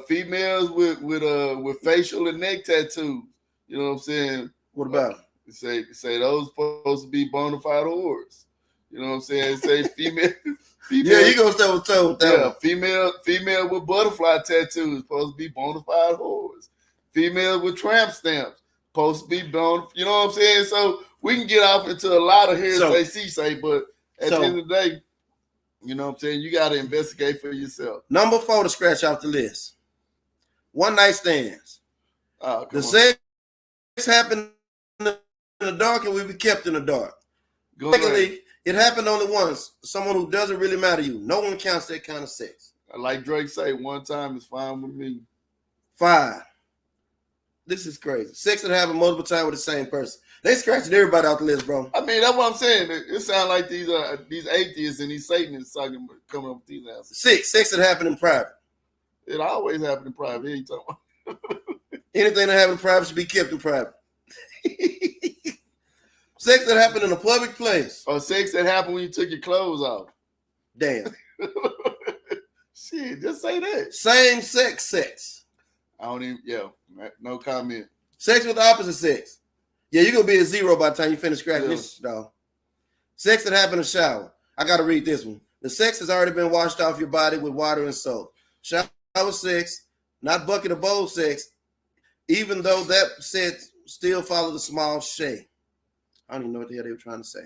Females with facial and neck tattoos. You know what I'm saying? What about it? Say those supposed to be bona fide whores. You know what I'm saying? Say female. Yeah, you gonna step with toe with that. Yeah, female with butterfly tattoos supposed to be bona fide whores. Female with tramp stamps supposed to be bona. You know what I'm saying? So we can get off into a lot of hearsay, but at the end of the day, you know what I'm saying? You got to investigate for yourself. Number 4 to scratch off the list. One night stands. Sex happened in the dark and we be kept in the dark. Secondly, it happened only once. Someone who doesn't really matter to you. No one counts that kind of sex. Like Drake say, one time is fine with me. 5. This is crazy. Sex that happened multiple times with the same person. They scratching everybody off the list, bro. I mean, that's what I'm saying. It sounds like these atheists and these Satanists coming up with these answers. 6. Sex that happened in private. It always happened in private. You talking about? Anything that happened in private should be kept in private. Sex that happened in a public place. Or sex that happened when you took your clothes off. Damn. Shit, just say that. Same sex. I don't even, no comment. Sex with the opposite sex. Yeah, you're going to be at 0 by the time you finish scratching this, dog. Sex that happened in the shower. I got to read this one. The sex has already been washed off your body with water and soap. Shower sex, not bucket or bowl sex, even though that said still follow the small shade. I don't even know what the hell they were trying to say.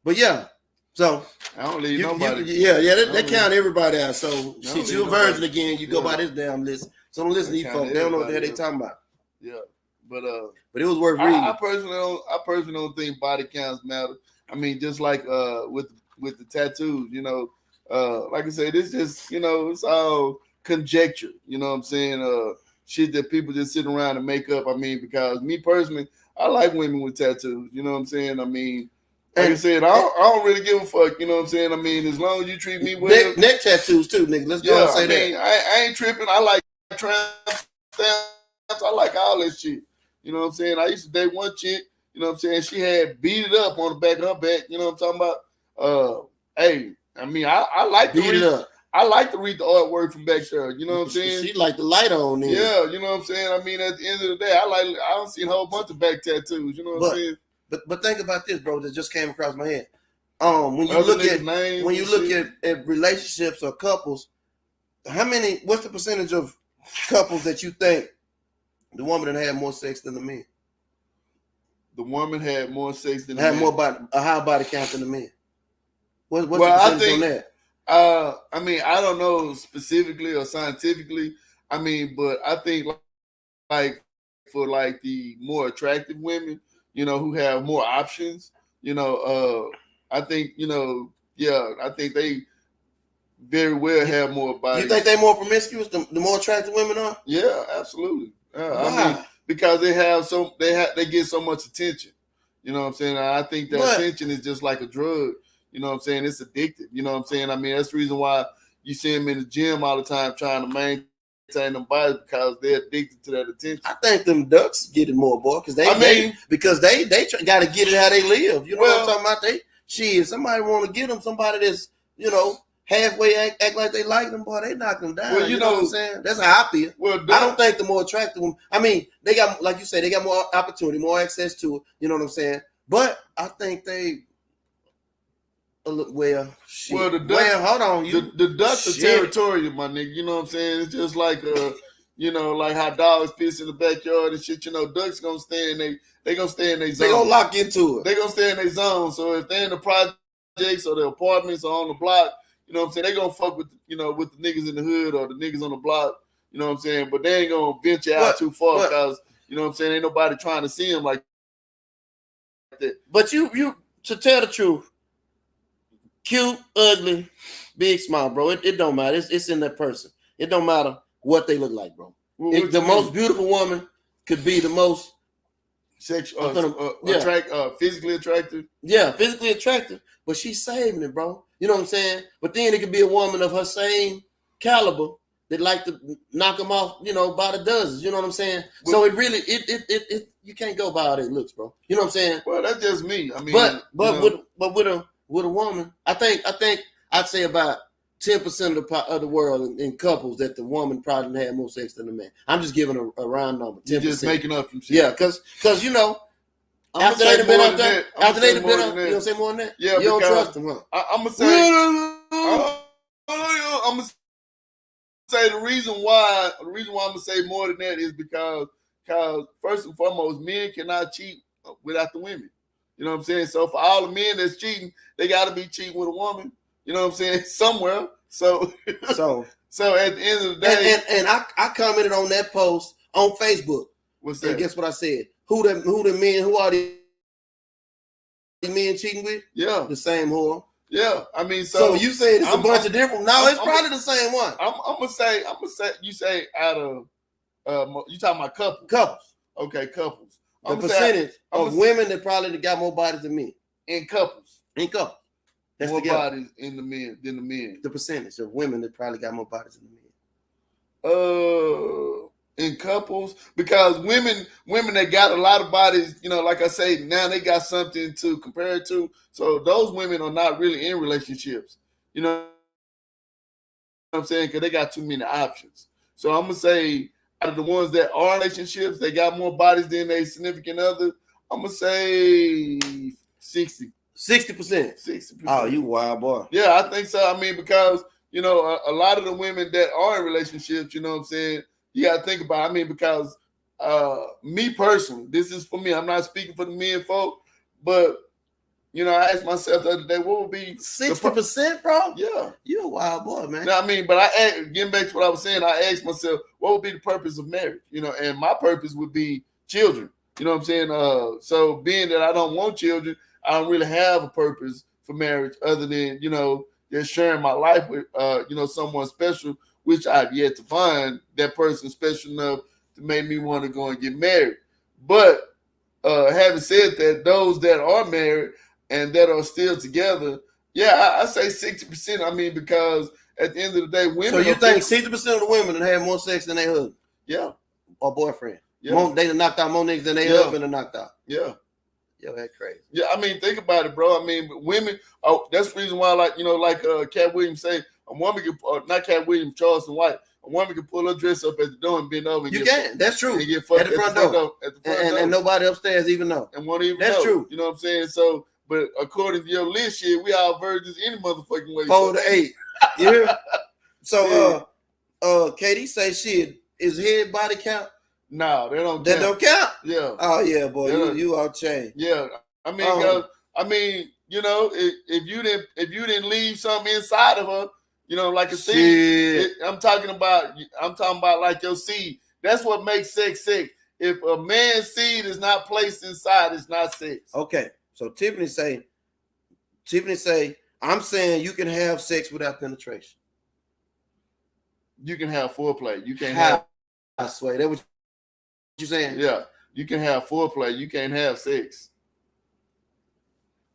But yeah, so I don't leave nobody. They count everybody out. So shit, you're a virgin again. You go by this damn list. So don't listen to these folks. They don't know what the hell they talking about. Yeah, but it was worth reading. I personally don't think body counts matter. I mean, just like with the tattoos, like I said, it's just it's all conjecture. You know what I'm saying? Shit that people just sit around and make up. I mean, because me personally, I like women with tattoos. You know what I'm saying? I mean, like I said, I don't really give a fuck. You know what I'm saying? I mean, as long as you treat me well. Neck tattoos too, nigga. Let's go and say that. I ain't tripping. I like tramp stamps. I like all that shit. You know what I'm saying? I used to date one chick. You know what I'm saying? She had beat it up on the back of her back. You know what I'm talking about? Hey, I mean, I like to beat it up. I like to read the artwork from back there. You know what I'm saying? She like the light on there. Yeah, you know what I'm saying? I mean, at the end of the day, I don't see a whole bunch of back tattoos. You know what I'm saying? But think about this, bro, that just came across my head. When you look at relationships or couples, what's the percentage of couples that you think the woman that had more sex than the man? The woman had more sex than the man. Had a high body count than the man. What's the percentage on that? I mean, I don't know specifically or scientifically. I mean, but I think like for like the more attractive women, who have more options, I think, I think they very well have more bodies. You think they more promiscuous the more attractive women are? Yeah, absolutely. I mean, because they get so much attention. You know what I'm saying? I think that attention is just like a drug. You know what I'm saying? It's addictive. You know what I'm saying? I mean, that's the reason why you see them in the gym all the time trying to maintain them bodies because they're addicted to that attention. I think them ducks get it more, boy, because they got to get it how they live. You know what I'm talking about? If somebody want to get them, somebody that's halfway act like they like them, boy, they knock them down. Well, you know what I'm saying? That's how I feel. Well, I don't think the more attractive one. I mean, they got, like you say, they got more opportunity, more access to it. You know what I'm saying? But I think they. Well, shit. Hold on. The ducks are territorial, my nigga. You know what I'm saying? It's just like like how dogs piss in the backyard and shit. Ducks gonna stay in they gonna stay in their zone. They gonna lock into it. They gonna stay in their zone. So if they're in the projects or the apartments or on the block, you know what I'm saying, they gonna fuck with with the niggas in the hood or the niggas on the block. You know what I'm saying? But they ain't gonna venture out too far because you know what I'm saying, ain't nobody trying to see them like that. But you to tell the truth. Cute, ugly, big, small, bro. It don't matter. It's in that person. It don't matter what they look like, bro. The most beautiful woman could be the most sexual, physically attractive. Yeah, physically attractive, but she's saving it, bro. You know what I'm saying? But then it could be a woman of her same caliber that like to knock them off, by the dozens. You know what I'm saying? But, so it really, you can't go by how they looks, bro. You know what I'm saying? Well, that's just me. I mean, but with a woman, I think I'd say about 10% of the world in couples that the woman probably had more sex than the man. I'm just giving a round number. 10%. You're just making up some shit. Yeah, because after they've been out there, you don't say more than that. Yeah, you don't trust them, huh? I'm gonna say. I'm gonna say the reason why I'm gonna say more than that is because first and foremost, men cannot cheat without the women. You know what I'm saying? So for all the men that's cheating, they got to be cheating with a woman. You know what I'm saying? Somewhere. So at the end of the day, and I commented on that post on Facebook. What's that? And guess what I said? Who are the men cheating with? Yeah, the same whore. Yeah, I mean, so you say it's a bunch of different. No, it's probably the same one. I'm gonna say. You say out of you talking about couples? Okay, couples. The percentage of women that probably got more bodies than men in couples. That's more bodies in the men than the men. The percentage of women that probably got more bodies than the men. In couples, because women that got a lot of bodies, like I say, now they got something to compare it to. So those women are not really in relationships. You know what I'm saying? Because they got too many options. So I'm gonna say, out of the ones that are in relationships, they got more bodies than their significant other. I'm gonna say 60%. 60%. Oh, you wild boy. Yeah, I think so. I mean, because a lot of the women that are in relationships, you know what I'm saying, you got to think about it. I mean, because me personally, this is for me. I'm not speaking for the men folk, but I asked myself the other day, what would be 60%, bro? Yeah, you're a wild boy, man. I mean, but getting back to what I was saying, I asked myself, what would be the purpose of marriage? And my purpose would be children. You know what I'm saying? So being that I don't want children, I don't really have a purpose for marriage other than just sharing my life with someone special, which I've yet to find that person special enough to make me want to go and get married. But having said that, those that are married and that are still together, I say 60%. I mean, because at the end of the day, women. So you think 60% of the women that have more sex than their husband? Yeah. Or boyfriend? Yeah. They done knocked out more niggas than their husband done knocked out. Yeah. Yo, that's crazy. Yeah, I mean, think about it, bro. I mean, women. Oh, that's the reason why, like Cat Williams say, a woman can, not Cat Williams, Charleston White. A woman can pull her dress up at the door and bend over. And That's true. And get fucked at the front door. And nobody upstairs even know. And won't even know. That's true. You know what I'm saying? So, but according to your list, shit, we all virgins any motherfucking way. 4 to 8. You hear? So, Katie say shit. Is head body count? No, they don't. That don't count. Yeah. Oh yeah, boy, you all changed. Yeah, I mean, if you didn't leave something inside of her, like a seed. I'm talking about like your seed. That's what makes sex. If a man's seed is not placed inside, it's not sex. Okay, so Tiffany say, I'm saying you can have sex without penetration. You can have foreplay. You can't have. I swear that what you saying? Yeah, you can have foreplay. You can't have sex.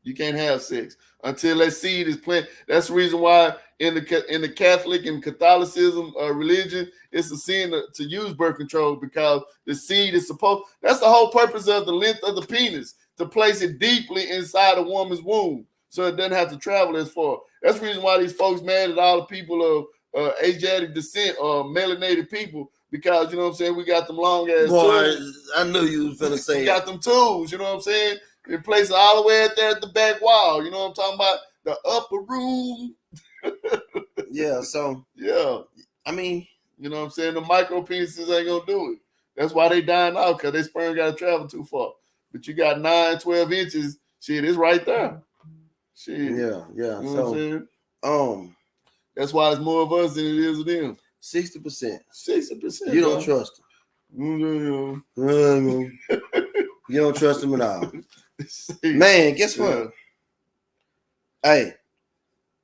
You can't have sex until that seed is planted. That's the reason why in the Catholic and Catholicism religion, it's a sin to use birth control, because the seed is supposed. That's the whole purpose of the length of the penis, to place it deeply inside a woman's womb, so it doesn't have to travel as far. That's the reason why these folks mad at all the people of Asiatic descent or melanated people, because you know what I'm saying, we got them long ass tools. I knew you was gonna say we got them tools, you know what I'm saying? We place it all the way out there at the back wall. You know what I'm talking about? The upper room. Yeah, so yeah. I mean, you know what I'm saying? The micro penises ain't gonna do it. That's why they dying out, because their sperm gotta travel too far. But you got 9, 12 inches, shit, it's right there. Shit. Yeah. You know what I'm So saying? That's why it's more of us than it is of them. 60%. 60%. You don't trust them. You don't trust them at all. Man, guess what? Hey,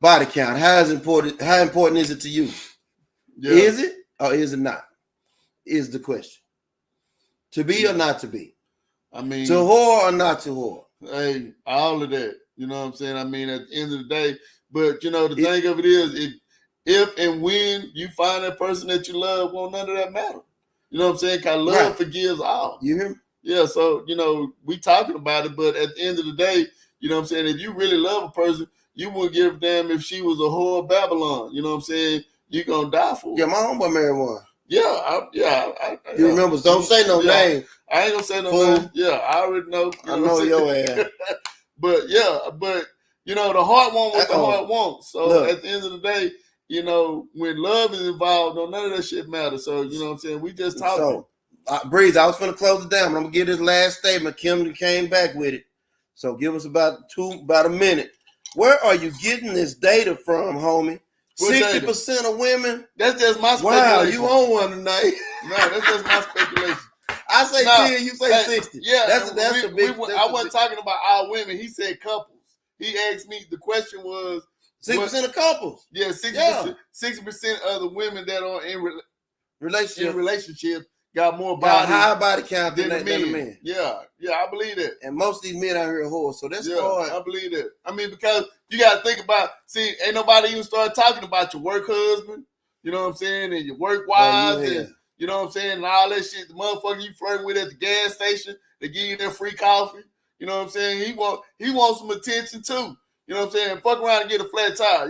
body count. How important is it to you? Yeah. Is it or is it not? Is the question. To be or not to be? I mean, to whore or not to whore? Hey, all of that. You know what I'm saying? I mean, at the end of the day, but you know, the thing of it is, if and when you find that person that you love, won't none of that matter. You know what I'm saying? Because love forgives all. You hear me? Yeah, so, you know, we talking about it, but at the end of the day, you know what I'm saying, if you really love a person, you wouldn't give a damn if she was a whore of Babylon. You know what I'm saying? You're going to die for it. Yeah, my homeboy married one. Yeah, you remember, don't say no name. I ain't going to say no name. Yeah, I already know. I know your ass. But, you know, the heart wants what the heart wants. So, at the end of the day, you know, when love is involved, none of that shit matters. So, you know what I'm saying? We just talking. So, Breeze, I was going to close it down, but I'm going to give this last statement. Kim came back with it. So give us about a minute. Where are you getting this data from, homie? 60% of women? That's just my speculation. Wow, you own one tonight. No, that's just my speculation. I say 10, you say 60. Yeah, that's a big. I wasn't talking about all women. He said couples. He asked me, the question was 60% of couples. Yeah, 60% of the women that are in relationships got more body, high body count than the men. Yeah, I believe that. And most of these men out here are whores, so that's hard. I believe that. I mean, because you got to think about, ain't nobody even start talking about your work husband, you know what I'm saying, and your work wives, and you know what I'm saying, and all that shit, the motherfucker you flirting with at the gas station, they give you their free coffee, you know what I'm saying, he wants some attention too, you know what I'm saying, fuck around and get a flat tire,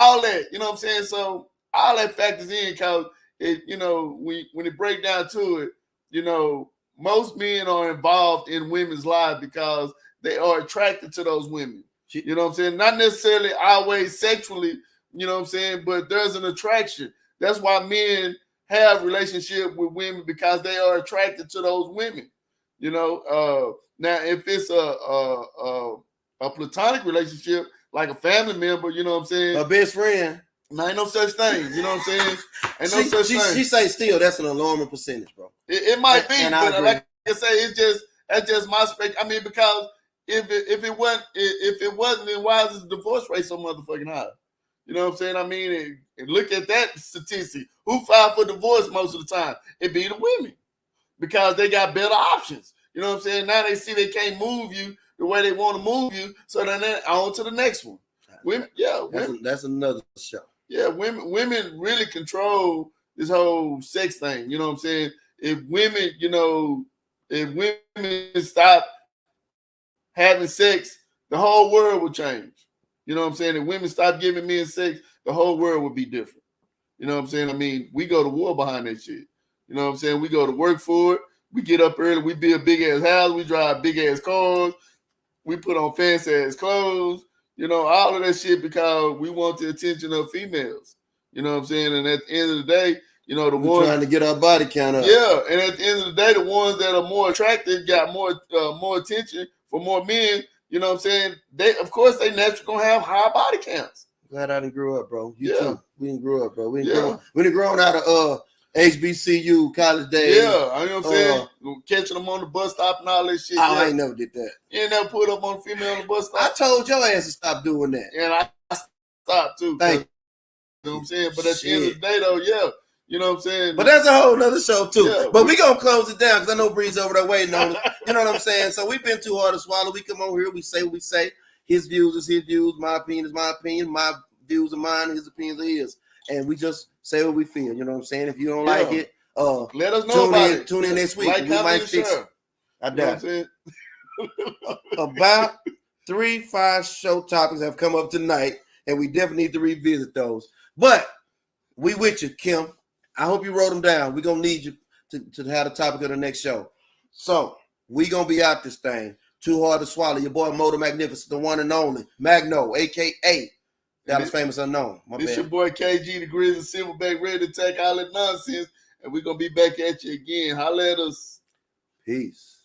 all that, you know what I'm saying, so all that factors in, because you know, when it break down to it, you know, most men are involved in women's lives because they are attracted to those women. You know what I'm saying? Not necessarily always sexually, you know what I'm saying, but there's an attraction. That's why men have relationship with women, because they are attracted to those women. You know, now if it's a platonic relationship, like a family member, you know what I'm saying? A best friend. No, ain't no such thing. You know what I'm saying? Ain't no such thing. She say still that's an alarming percentage, bro. It might be, but like I say, that's just my spec. I mean, because if it wasn't, then why is the divorce rate so motherfucking high? You know what I'm saying? I mean, and look at that statistic. Who filed for divorce most of the time? It be the women, because they got better options. You know what I'm saying? Now they see they can't move you the way they want to move you, so then they're on to the next one. Women, that's another show. Yeah, women really control this whole sex thing. You know what I'm saying? If women stop having sex, the whole world will change. You know what I'm saying? If women stop giving men sex, the whole world would be different. You know what I'm saying? I mean, we go to war behind that shit. You know what I'm saying? We go to work for it. We get up early. We build big ass houses. We drive big ass cars. We put on fancy ass clothes. You know, all of that shit, because we want the attention of females. You know what I'm saying? And at the end of the day, you know, we're trying to get our body count up. Yeah, and at the end of the day, the ones that are more attractive got more attention for more men. You know what I'm saying? They naturally gonna have high body counts. Glad I didn't grow up, bro. You too. We didn't grow up, bro. We didn't grow out of HBCU college days. Yeah, I know what I'm saying. Catching them on the bus stop and all that shit. I ain't never did that. You ain't never put up on a female on the bus stop. I told your ass to stop doing that. And I stopped too. Thank you. You know what I'm saying? But at the end of the day, though, You know what I'm saying? But that's a whole nother show too. Yeah, but we gonna close it down because I know Bree's over there waiting on us. You know what I'm saying? So we've been too hard to swallow. We come over here, we say what we say. His views is his views, my opinion is my opinion, my views are mine, his opinions are his. And we just say what we feel. You know what I'm saying? If you don't like it, let us know about it. Tune in next week. Like, we might fix it. I doubt it. About 3-5 show topics have come up tonight, and we definitely need to revisit those. But we with you, Kim. I hope you wrote them down. We're gonna need you to have the topic of the next show. So we gonna be out this thing. Too hard to swallow. Your boy Mo the Magnificent, the one and only Magno, aka Dallas Famous Unknown. This your boy KG, the Grizzly Silverback, ready to take all that nonsense, and we're gonna be back at you again. Holla at us. Peace.